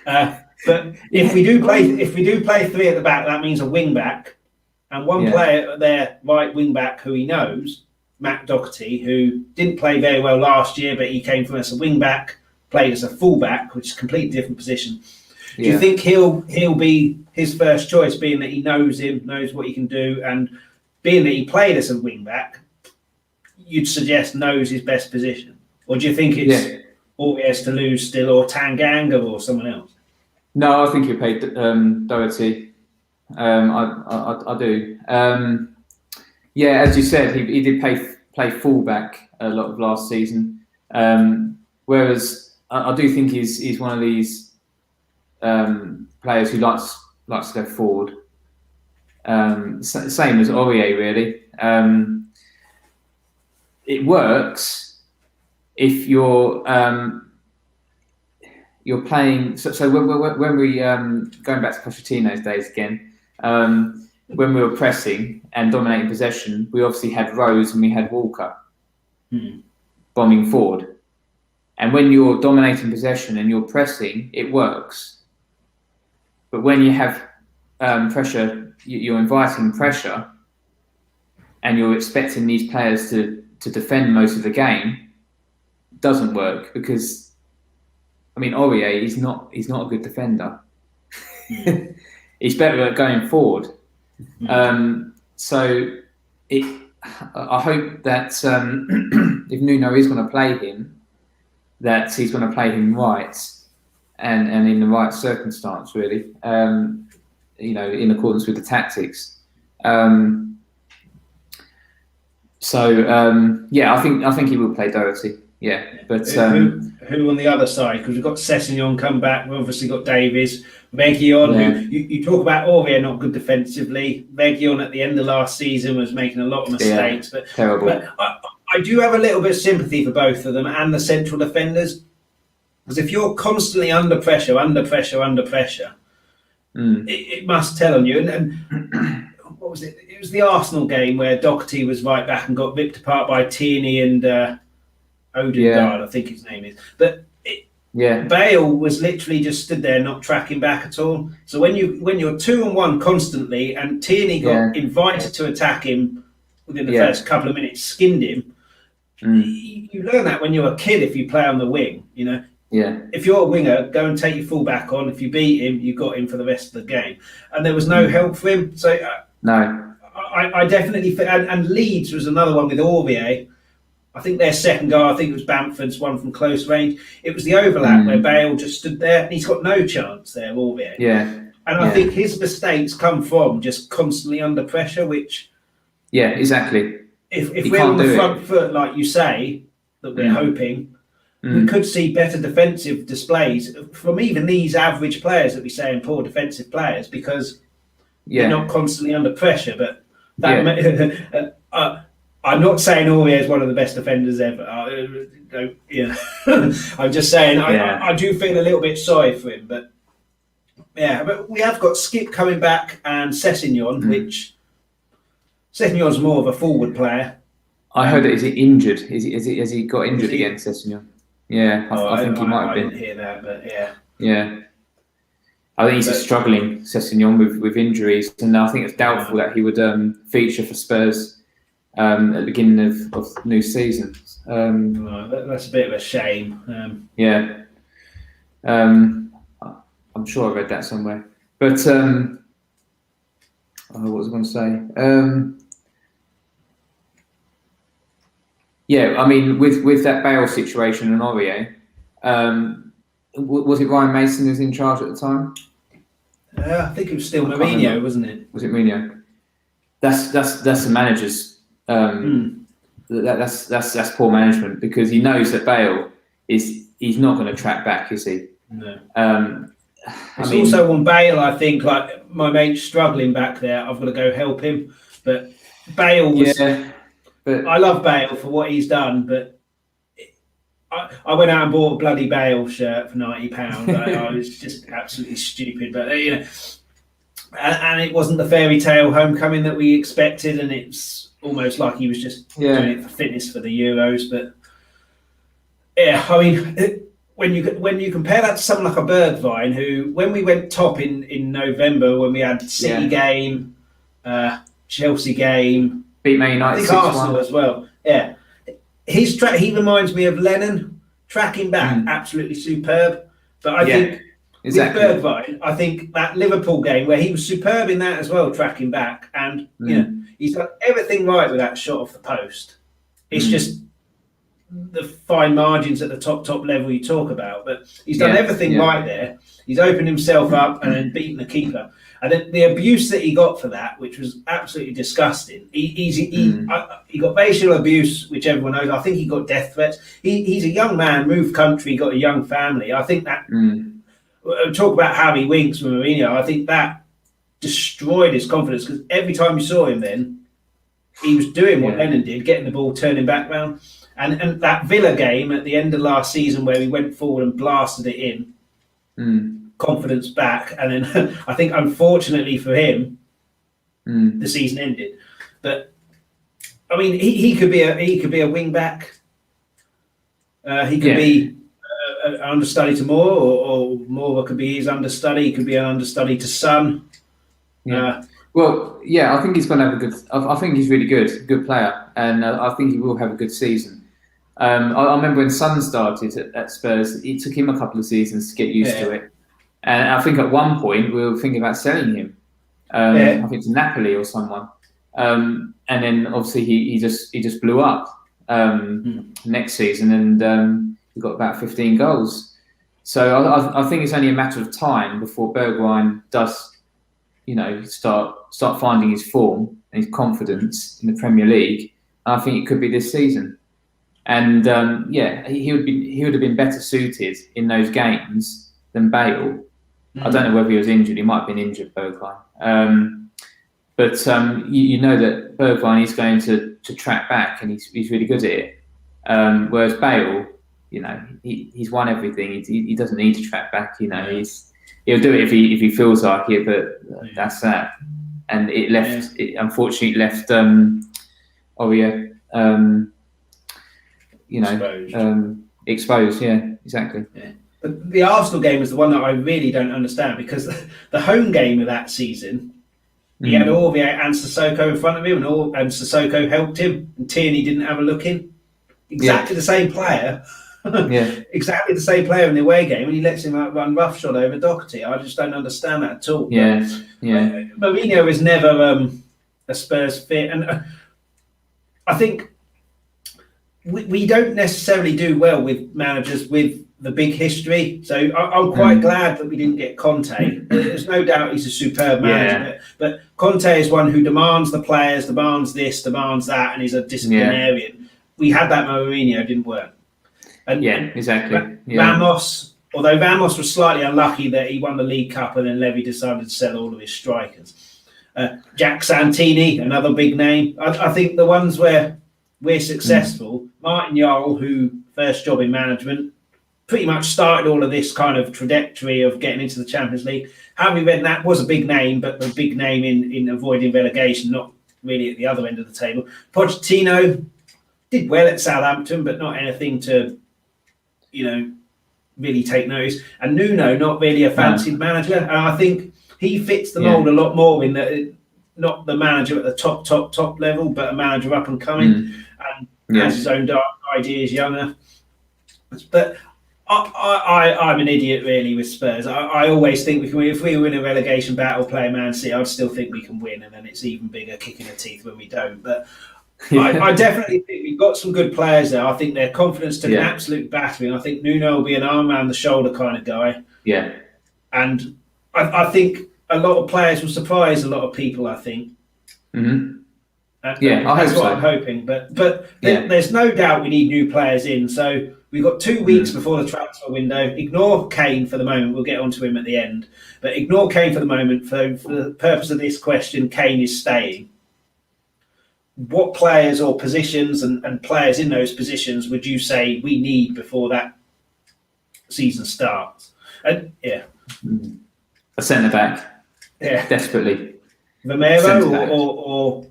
But if we do play 3 at the back, that means a wing back, and one player there, right wing back, who he knows, Matt Doherty, who didn't play very well last year, but he came from as a wing back, played as a full back, which is a completely different position. Do you think he'll be his first choice, being that he knows him, knows what he can do, and being that he played as a wing back, you'd suggest knows his best position? Or do you think it's Aurier's to lose still, or Tanganga, or someone else? No, I think he'll play Doherty. I do. As you said, he did play fullback a lot of last season. Whereas I do think he's one of these players who likes to go forward. Same as Aurier, really. It works if you're playing. So when we going back to Pochettino's days again, when we were pressing and dominating possession, we obviously had Rose and we had Walker bombing forward. And when you're dominating possession and you're pressing, it works. But when you have pressure, you're inviting pressure, and you're expecting these players to defend most of the game, it doesn't work, because I mean, Aurier, he's not a good defender. He's better at going forward. So I hope that if Nuno is going to play him, that he's going to play him right and in the right circumstance, really. In accordance with the tactics. I think he will play Doherty. Yeah, but who on the other side? Because we've got Sessegnon come back. We've obviously got Davies, Reguilon. Who you talk about Aurier not good defensively. Reguilon at the end of last season was making a lot of mistakes. Yeah, terrible. But I do have a little bit of sympathy for both of them and the central defenders, because if you're constantly under pressure, it must tell on you. And what was it? It was the Arsenal game where Doherty was right back and got ripped apart by Tierney and Odegaard, I think his name is. But Bale was literally just stood there, not tracking back at all. So when you're 2-on-1 constantly, and Tierney got invited to attack him within the first couple of minutes, skinned him. You learn that when you're a kid. If you play on the wing, if you're a winger, go and take your full back on. If you beat him, you got him for the rest of the game. And there was no help for him. So no, I definitely think. And Leeds was another one with Aurier. I think their second goal, I think it was Bamford's one from close range. It was the overlap where Bale just stood there, and he's got no chance there, Aurier. And I think his mistakes come from just constantly under pressure, which... Yeah, exactly. If we're on the front foot, like you say, that we're hoping, we could see better defensive displays from even these average players that we say and poor defensive players, because they're not constantly under pressure. But that I'm not saying Aurier is one of the best defenders ever. I'm just saying I do feel a little bit sorry for him. But but we have got Skip coming back and Sessegnon, which Sessegnon's more of a forward player. I heard that he's injured. Has he got injured again, Sessegnon? Yeah, I think he might have been. I didn't hear that, but yeah. I think he's struggling, Sessegnon, with injuries, and I think it's doubtful that he would feature for Spurs at the beginning of the new season. That's a bit of a shame. I'm sure I read that somewhere. But what was I going to say? I mean, with that Bale situation and Aurier, was it Ryan Mason who was in charge at the time? I think it was still Mourinho, wasn't it? Was it Mourinho? That's the manager's. That's poor management, because he knows that Bale he's not going to track back, is he? No. It's also on Bale. I think, like, my mate's struggling back there. I've got to go help him. But Bale was. But I love Bale for what he's done, but I went out and bought a bloody Bale shirt for £90. I was just absolutely stupid, but and it wasn't the fairy tale homecoming that we expected, and it's almost like he was just doing it for fitness for the Euros. But I mean, when you compare that to someone like a Bergwijn, who, when we went top in November, when we had City game, Chelsea game. Beat Man United, I think Arsenal as well. Yeah, he reminds me of Lennon, tracking back, absolutely superb. But I think with Bergwijn, I think that Liverpool game where he was superb in that as well, tracking back, and he's done everything right with that shot off the post. It's just the fine margins at the top level you talk about, but he's done everything right there. He's opened himself up and then beaten the keeper. And then the abuse that he got for that, which was absolutely disgusting. He got facial abuse, which everyone knows. I think he got death threats. He's a young man, moved country, got a young family. I think that talk about how he winks with Mourinho. I think that destroyed his confidence, because every time you saw him, then he was doing what Lennon did, getting the ball, turning back round. And that Villa game at the end of last season, where he went forward and blasted it in. Confidence back, and then I think unfortunately for him, the season ended. But I mean, he could be a wing back. He could be an understudy to Moore, or Moore could be his understudy. He could be an understudy to Son. I think he's going to have a good. I think he's really good player, and I think he will have a good season. I remember when Son started at Spurs, it took him a couple of seasons to get used to it. And I think at one point we were thinking about selling him. I think to Napoli or someone. And then obviously he just blew up next season, and he got about 15 goals. So I think it's only a matter of time before Bergwijn does, start finding his form and his confidence in the Premier League. And I think it could be this season. And he would have been better suited in those games than Bale. I don't know whether he was injured. He might have been injured, Bergwijn. But you know that Bergwijn is going to track back, and he's really good at it. Whereas Bale, he's won everything. He doesn't need to track back. He'll do it if he feels like it. But that's that. And it left. It unfortunately left Aurier. Exposed. Yeah, exactly. Yeah. But the Arsenal game is the one that I really don't understand, because the home game of that season, he had Aurier and Sissoko in front of him, and Sissoko helped him, and Tierney didn't have a look in. Exactly the same player. Exactly the same player in the away game, and he lets him run roughshod over Doherty. I just don't understand that at all. Mourinho is never a Spurs fit, and I think we don't necessarily do well with managers with the big history. So I'm quite glad that we didn't get Conte. There's no doubt he's a superb manager, but Conte is one who demands the players, demands this, demands that, and he's a disciplinarian. We had that Mourinho, didn't work. And exactly. Ramos, although Ramos was slightly unlucky that he won the League Cup and then Levy decided to sell all of his strikers. Jack Santini, another big name. I think the ones where we're successful, Martin Jarl, who first job in management, pretty much started all of this kind of trajectory of getting into the Champions League. Harvey Redknapp was a big name, but a big name in avoiding relegation, not really at the other end of the table. Pochettino did well at Southampton, but not anything to, really take notice. And Nuno, not really a fancied manager. And I think he fits the mould a lot more in that, not the manager at the top level, but a manager up and coming, and has his own dark ideas, younger. But I'm an idiot really with Spurs. I always think we can win. If we win a relegation battle playing Man City, I'd still think we can win, and then it's even bigger kick in the teeth when we don't. But I definitely think we've got some good players there. I think their confidence took an absolute battering. I think Nuno will be an arm around the shoulder kind of guy. Yeah. And I think a lot of players will surprise a lot of people, I think. Mm-hmm. That's what I'm hoping. But there's no doubt we need new players in. So we've got 2 weeks before the transfer window. Ignore Kane for the moment. We'll get onto him at the end. But ignore Kane for the moment. For the purpose of this question, Kane is staying. What players or positions and players in those positions would you say we need before that season starts? And a centre back. Yeah, desperately. Romero or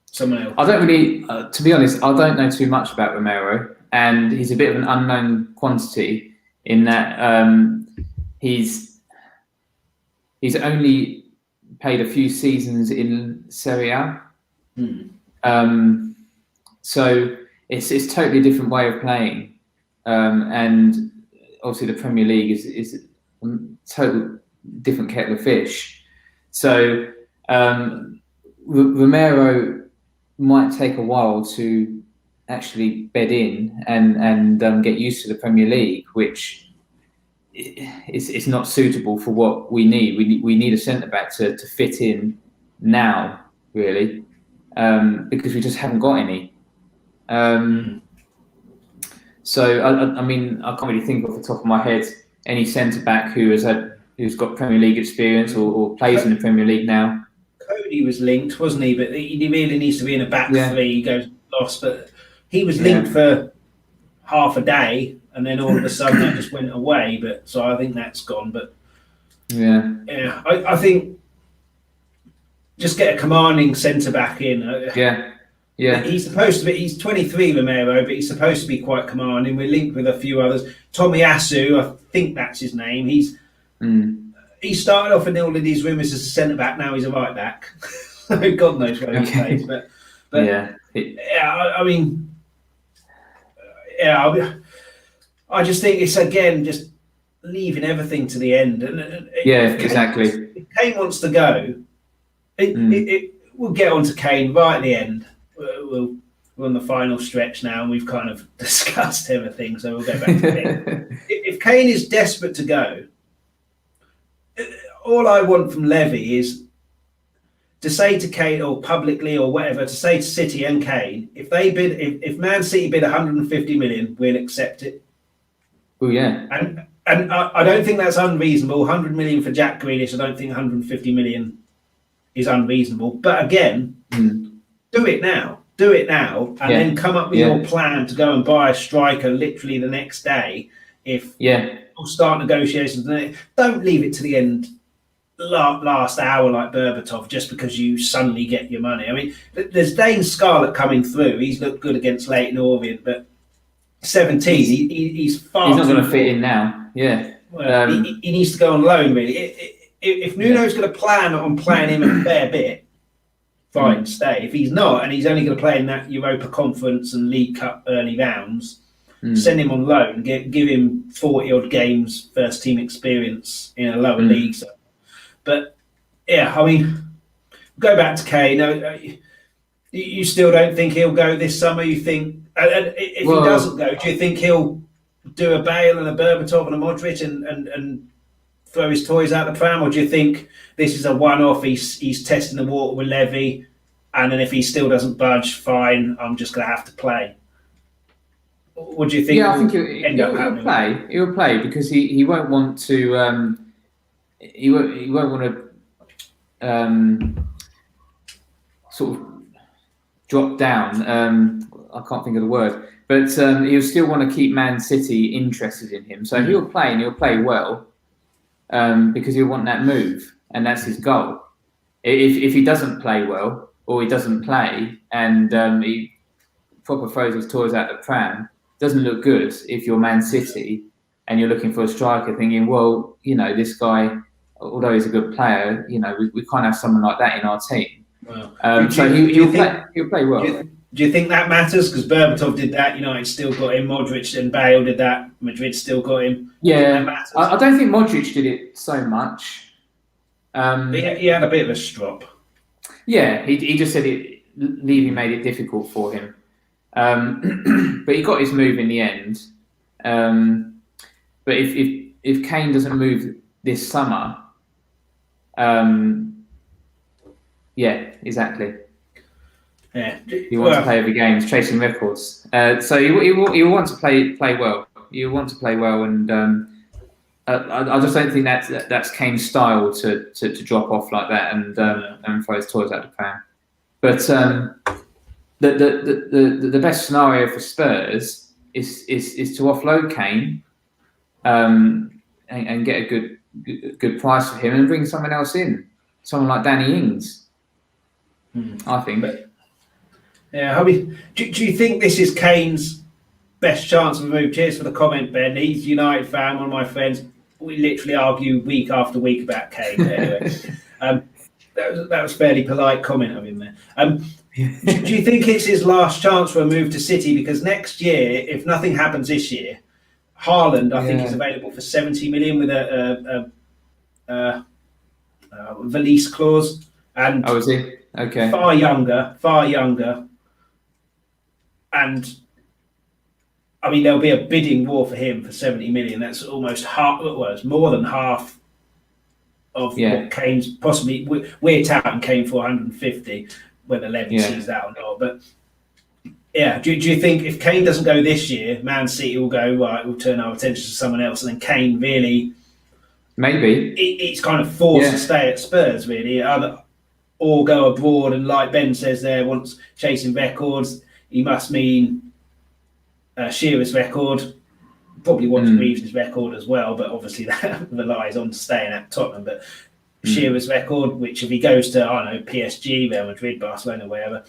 someone else. I don't really, to be honest, I don't know too much about Romero, and he's a bit of an unknown quantity in that he's only played a few seasons in Serie A. So it's totally different way of playing, and obviously the Premier League is a total different kettle of fish. So Romero might take a while to actually bed in and get used to the Premier League, which it's not suitable for what we need. We need a centre back to fit in now, really, because we just haven't got any. So I mean, I can't really think off the top of my head any centre back who's got Premier League experience or plays in the Premier League now. Cody was linked, wasn't he? But he really needs to be in a back three. He goes lost, but he was linked for half a day, and then all of a sudden that just went away. But so I think that's gone. But I think just get a commanding centre back in. He's supposed to be. He's 23, Romero, but he's supposed to be quite commanding. We're linked with a few others. Tomiyasu, I think that's his name. He started off in all of these rumours as a centre back. Now he's a right back. God knows where he plays. But I just think it's again just leaving everything to the end. And exactly. If Kane wants to go, we'll get on to Kane right at the end. We're on the final stretch now, and we've kind of discussed everything, so we'll go back to Kane. If Kane is desperate to go, all I want from Levy is to say to Kane, or publicly or whatever, to say to City and Kane, if Man City bid 150 million, we'll accept it. Oh yeah. And I don't think that's unreasonable. 100 million for Jack Grealish, I don't think 150 million is unreasonable. But again, do it now. And then come up with your plan to go and buy a striker literally the next day. We'll start negotiations. Don't leave it to the end, last hour like Berbatov, just because you suddenly get your money. I mean, there's Dane Scarlett coming through. He's looked good against Leyton Orient, but 17, he's far. He's not going to fit in now. Well, he needs to go on loan, really. If Nuno's going to plan on playing him a fair bit, fine, stay. If he's not, and he's only going to play in that Europa Conference and League Cup early rounds, send him on loan, give him 40-odd games first team experience in a lower league. So. But, I mean, go back to Kane. You still don't think he'll go this summer? You think, and if he doesn't go, do you think he'll do a Bale and a Berbatov and a Modric and throw his toys out the pram, or do you think this is a one-off? He's testing the water with Levy, and then if he still doesn't budge, fine, I'm just going to have to play. What do you think? I think he'll play. He'll play because he won't want to. He won't want to sort of drop down. I can't think of the word, but he'll still want to keep Man City interested in him. So he'll play, and he'll play well. Because he'll want that move, and that's his goal. If he doesn't play well, or he doesn't play, and he proper throws his toys out the pram, doesn't look good. If you're Man City and you're looking for a striker, thinking, well, this guy, although he's a good player, we can't have someone like that in our team. Wow. So he'll play well. Do you think that matters? Because Berbatov did that, United still got him. Modric and Bale did that. Madrid still got him. Yeah, I don't think Modric did it so much. He had a bit of a strop. Yeah, he just said Levy made it difficult for him. But he got his move in the end. But if Kane doesn't move this summer, exactly. Yeah, he wants to play every game, he's chasing records. So he want to play well. You want to play well, and I just don't think that's Kane's style to drop off like that and throw his toys out the pram. But the best scenario for Spurs is to offload Kane and get a good price for him and bring someone else in, someone like Danny Ings. I think. Yeah, I mean, do you think this is Kane's best chance of a move? Cheers for the comment, Ben. He's a United fan, one of my friends. We literally argue week after week about Kane. Anyway, that was fairly polite comment of him there. Do you think it's his last chance for a move to City? Because next year, if nothing happens this year, Haaland, I think, is available for 70 million with a release clause. And is he? Okay. Far younger. And I mean, there'll be a bidding war for him for 70 million. That's almost half. Well, it's more than half of what Kane's possibly. We're touting Kane for 150, whether Levy sees that or not. But yeah, do you think if Kane doesn't go this year, Man City will go, right, we'll turn our attention to someone else, and then Kane really, maybe it's kind of forced to stay at Spurs, really, or go abroad, and like Ben says there, once chasing records, he must mean Shearer's record, probably wants Reeves' record as well, but obviously that relies on staying at Tottenham. But Shearer's record, which if he goes to, I don't know, PSG, Real Madrid, Barcelona, wherever,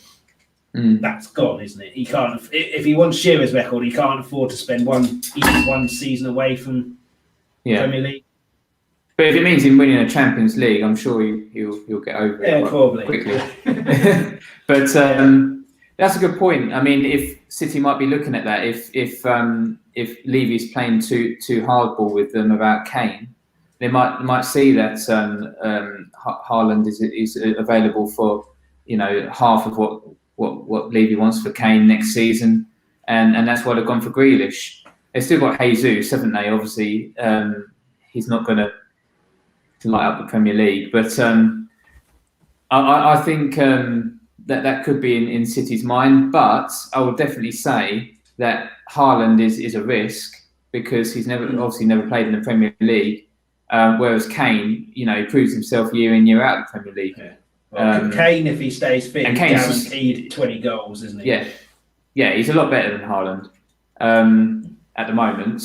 that's gone, isn't it? He can't. If he wants Shearer's record, he can't afford to spend one season away from Premier League. But if it means him winning a Champions League, I'm sure he'll get over it probably quickly. But that's a good point. I mean, if City might be looking at that, if Levy's playing too hardball with them about Kane, they might see that Haaland is available for half of what Levy wants for Kane next season, and that's why they've gone for Grealish. They've still got Jesus, haven't they? Obviously, he's not going to light up the Premier League, but I think that could be in City's mind. But I would definitely say that Haaland is a risk because he's never played in the Premier League, whereas Kane, he proves himself year in, year out in the Premier League. Yeah. Well, Kane, if he stays fit, he's guaranteed 20 goals, isn't he? Yeah, he's a lot better than Haaland at the moment.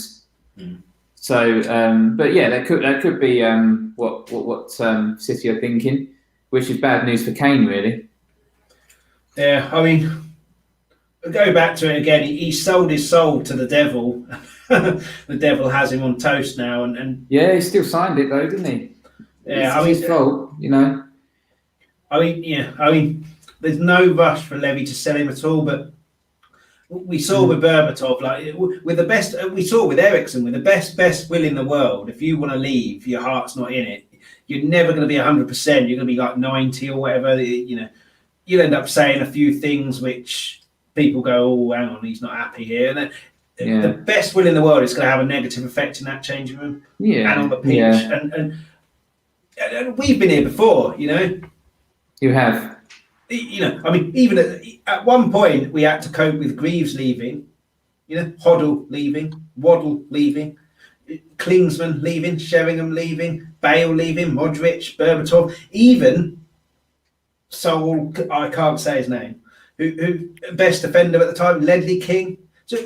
So, but yeah, that could be what City are thinking, which is bad news for Kane, really. Yeah, I mean, go back to it again. He sold his soul to the devil. The devil has him on toast now, and yeah, he still signed it though, didn't he? Yeah, it's his fault, I mean, there's no rush for Levy to sell him at all, but we saw with Berbatov, like with the best, we saw with Eriksen, with the best will in the world. If you want to leave, your heart's not in it. You're never going to be 100%. You're going to be like 90 or whatever. You'll end up saying a few things which people go, "Oh, hang on, he's not happy here." And the best will in the world is going to have a negative effect in that changing room and on the pitch. And we've been here before, You have. I mean, even at one point, we had to cope with Greaves leaving, Hoddle leaving, Waddle leaving, Klinsmann leaving, Sheringham leaving, Bale leaving, Modric, Berbatov, even Sol, I can't say his name, who best defender at the time, Ledley King. So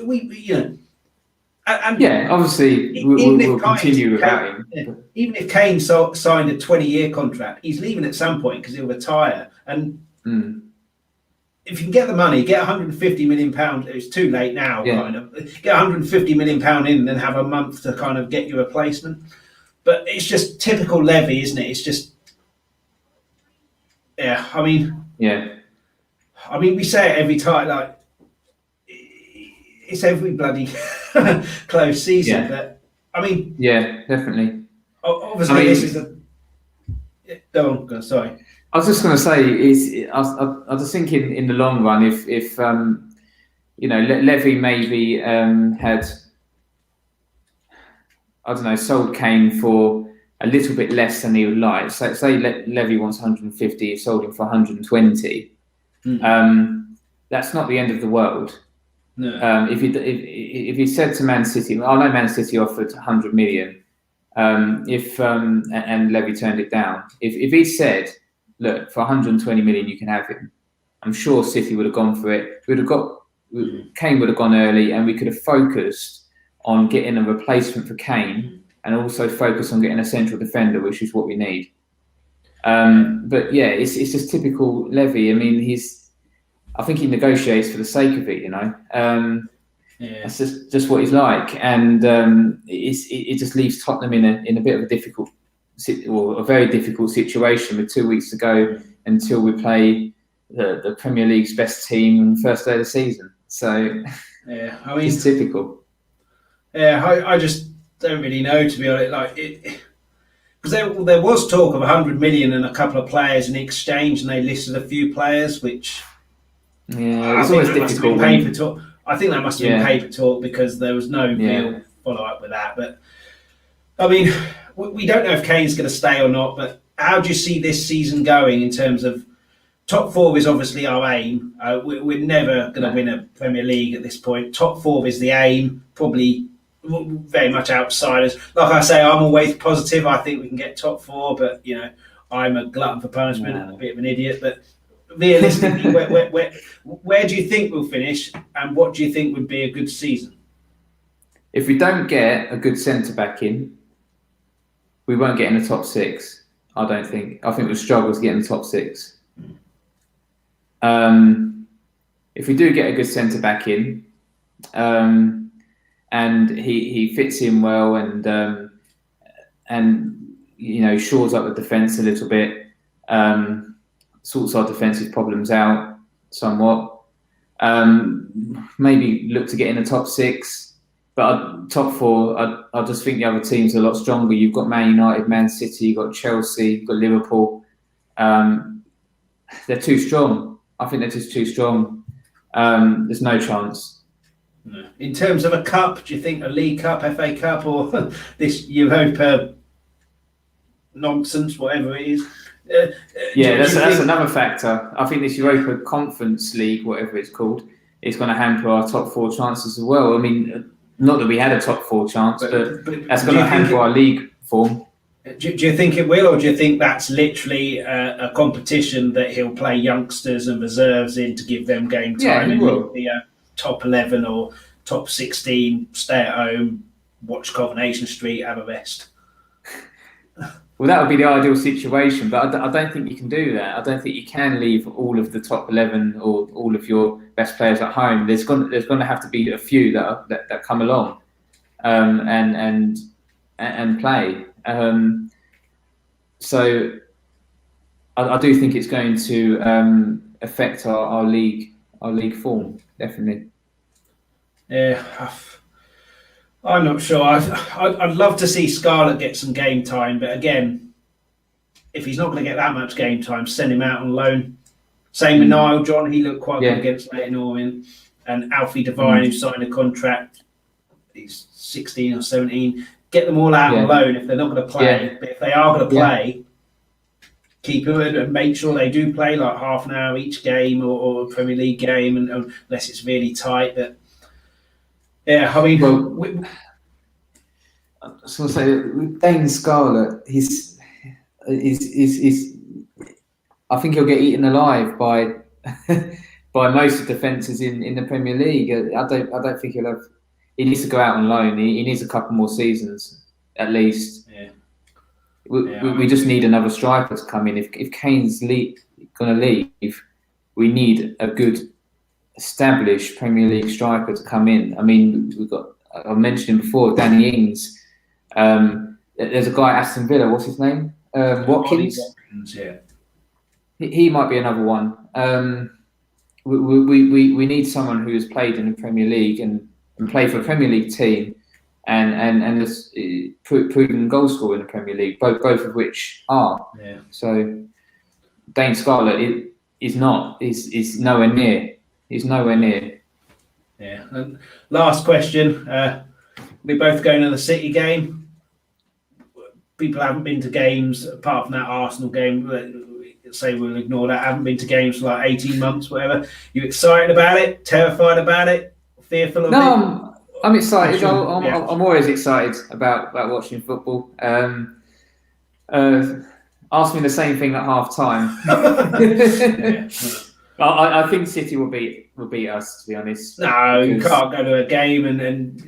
obviously we'll continue without him. Even if Kane signed a 20-year contract, he's leaving at some point because he'll retire. And if you can get the money, get £150 million. It's too late now, kind of. Get £150 million in and then have a month to kind of get your replacement. But it's just typical Levy, isn't it? It's just, I mean, we say it every time, like, it's every bloody close season. But I mean, definitely. Obviously, this is a. Go on, sorry. I was just going to say, I was just thinking in the long run, if Levy maybe had, I don't know, sold Kane for a little bit less than he would like. So say Levy wants 150, sold him for 120. That's not the end of the world. No. If he said to Man City, I know Man City offered 100 million, and Levy turned it down. If he said, look, for 120 million you can have him, I'm sure City would have gone for it. Kane would have gone early, and we could have focused on getting a replacement for Kane, and also focus on getting a central defender, which is what we need. But yeah, it's just typical Levy. I mean, I think he negotiates for the sake of it, That's just what he's like, and it just leaves Tottenham in a bit of a very difficult situation with 2 weeks to go until we play the Premier League's best team on the first day of the season. So I mean, it's typical. I just don't really know, to be honest. Like because there was talk of 100 million and a couple of players in exchange, and they listed a few players, which it's always difficult. I think that must have been paper talk because there was no real follow-up with that. But, I mean, we don't know if Kane's going to stay or not, but how do you see this season going in terms of top 4 is obviously our aim. We're never going to win a Premier League at this point. Top 4 is the aim, probably very much outsiders. Like I say, I'm always positive. I think we can get top 4, but, I'm a glutton for punishment and a bit of an idiot. But realistically, where do you think we'll finish, and what do you think would be a good season? If we don't get a good centre-back in, we won't get in the top 6, I don't think. I think we'll struggle to get in the top 6. If we do get a good centre-back in, and he fits in well and shores up the defence a little bit, sorts our defensive problems out somewhat. Maybe look to get in the top 6, but top 4, I just think the other teams are a lot stronger. You've got Man United, Man City, you've got Chelsea, you've got Liverpool. They're too strong. I think they're just too strong. There's no chance. No. In terms of a cup, do you think a League Cup, FA Cup, or this Europa nonsense, whatever it is? That's another factor. I think this Europa Conference League, whatever it's called, is going to hamper our top 4 chances as well. I mean, not that we had a top 4 chance, but that's going to hamper our league form. Do you think it will, or do you think that's literally a competition that he'll play youngsters and reserves in to give them game time? Yeah, he will. The top 11 or top 16, stay at home, watch Coronation Street, have a rest? Well, that would be the ideal situation, but I don't think you can do that. I don't think you can leave all of the top 11 or all of your best players at home. There's going to have to be a few that come along and play. So I do think it's going to affect our league form, definitely. Yeah, I'm not sure. I'd love to see Scarlett get some game time, but again, if he's not going to get that much game time, send him out on loan. Same with Niall John. He looked quite good against Leyton Orient. And Alfie Devine, who signed a contract, he's 16 or 17. Get them all out on loan if they're not going to play. Yeah. But if they are going to play, keep them and make sure they do play like half an hour each game or a Premier League game, and unless it's really tight. But yeah, I mean, I was going to say, with Dane Scarlett, he's I think he'll get eaten alive by most of the defences in the Premier League. I don't think he'll have. He needs to go out on loan. He needs a couple more seasons at least. Yeah. We just need another striker to come in. If Kane's going to leave, we need a good established Premier League striker to come in. I mean, I mentioned him before, Danny Ings. There's a guy at Aston Villa. What's his name? Watkins. Yeah. He might be another one. We need someone who has played in the Premier League and played for a Premier League team and has proven goal scorer in the Premier League, both of which are. Yeah. So Dane Scarlett is nowhere near. He's nowhere near. Yeah. And last question. We're both going to the City game. People haven't been to games apart from that Arsenal game. Say we'll ignore that. Haven't been to games for like 18 months, whatever. You excited about it? Terrified about it? Fearful of it? No, I'm excited. I'm always excited about watching football. Ask me the same thing at half time. I think City will beat us, to be honest. No, you can't go to a game and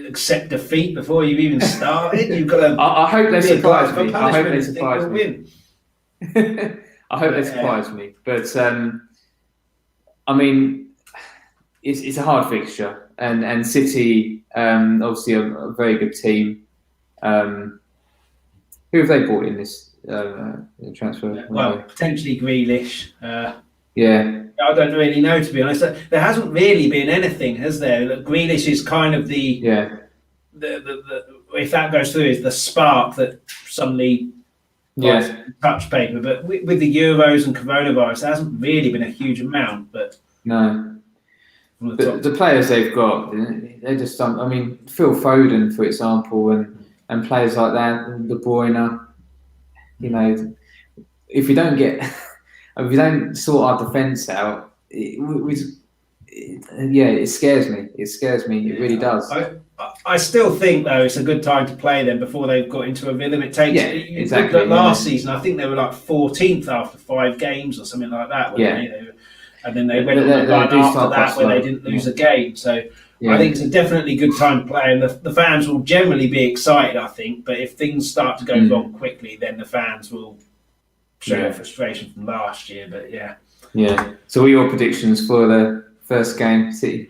accept defeat before you've even started. You've got to. I hope they surprise me. I hope they surprise me. I hope they surprise me. But I mean, it's a hard fixture, and City obviously a very good team. Who have they brought in this transfer? Well, potentially Grealish. I don't really know, to be honest. There hasn't really been anything, has there? Grealish is kind of the if that goes through, is the spark that suddenly touch paper. But with the Euros and coronavirus, there hasn't really been a huge amount. But no, from the But top. the players they've got, they're just. I mean, Phil Foden, for example, and players like that, De Bruyne. You know, if we don't sort our defence out, it scares me. It scares me. It really does. I still think though it's a good time to play them before they've got into a rhythm. It takes. Exactly. Looked at last season, I think they were like 14th after 5 games or something like that. And then they went on a run after that where they didn't lose a game. So I think it's a definitely good time to play, and the fans will generally be excited, I think. But if things start to go wrong quickly, then the fans will show frustration from last year. But yeah. So, what are your predictions for the first game, City?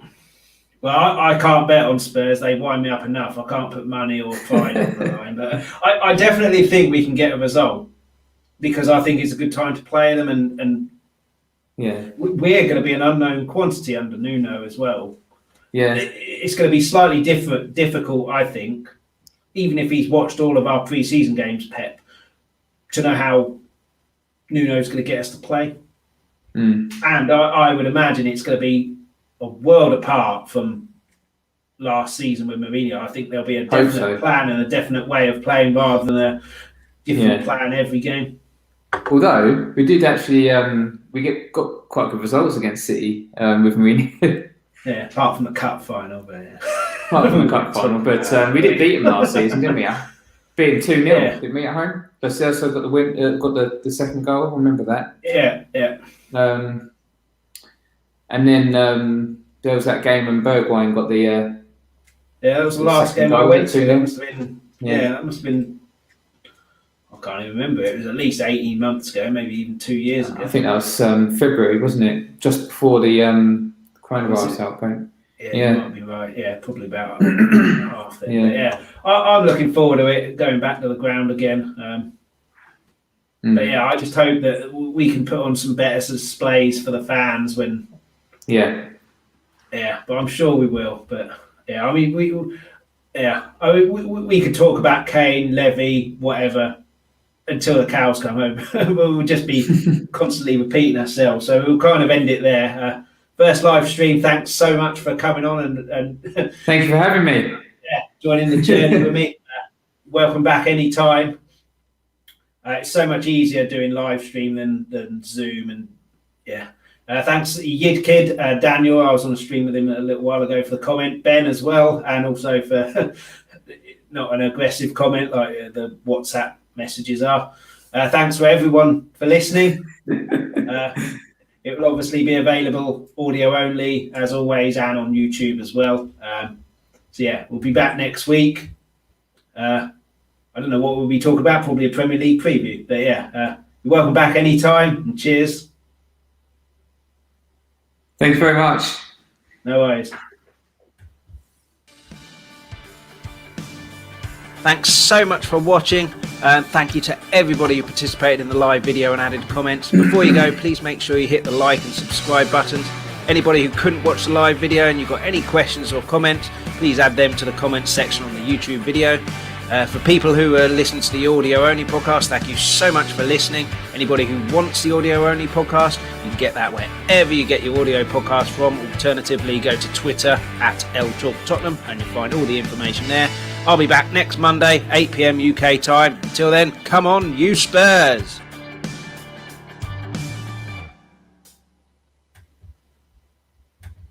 Well, I can't bet on Spurs. They wind me up enough. I can't put money or pride on the line. But I definitely think we can get a result, because I think it's a good time to play them, and we're going to be an unknown quantity under Nuno as well. It's going to be slightly difficult, I think, even if he's watched all of our pre-season games, Pep, to know how Nuno's going to get us to play. And I would imagine it's going to be a world apart from last season with Mourinho. I think there'll be a definite plan and a definite way of playing rather than a different plan every game. Although we did actually, we got quite good results against City with Mourinho. Apart from the cup final, but we did beat them last season, didn't we? Beat them 2-0, didn't we, at home? Lo Celso got the win, got the second goal. I remember that. And then there was that game when Bergwijn got the. That was the last game I went to. That must have been. That must have been. I can't even remember. It was at least 18 months ago, maybe even 2 years ago. I think that was February, wasn't it? Just before the coronavirus outbreak. You might be right. Yeah, probably about half there. But I'm looking forward to it, going back to the ground again. But I just hope that we can put on some better displays for the fans when. But I'm sure we will. But I mean, we could talk about Kane, Levy, whatever, until the cows come home. We'll just be constantly repeating ourselves. So we'll kind of end it there. First live stream. Thanks so much for coming on and thank you for having me. Joining the journey with me. Welcome back anytime. It's so much easier doing live stream than Zoom, and thanks Yid Kid, Daniel. I was on a stream with him a little while ago for the comment. Ben as well, and also for not an aggressive comment like the WhatsApp messages are. Thanks for everyone for listening. It will obviously be available audio only as always, and on YouTube as well. We'll be back next week. I don't know what we'll be talking about, probably a Premier League preview. But you're welcome back anytime, and cheers. Thanks very much. No worries. Thanks so much for watching, and thank you to everybody who participated in the live video and added comments. Before you go, please make sure you hit the like and subscribe buttons. Anybody who couldn't watch the live video and you've got any questions or comments, please add them to the comments section on the YouTube video. For people who are listening to the audio-only podcast, thank you so much for listening. Anybody who wants the audio-only podcast, you can get that wherever you get your audio podcast from. Alternatively, go to Twitter @LTalkTottenham and you'll find all the information there. I'll be back next Monday, 8 PM UK time. Until then, come on, you Spurs!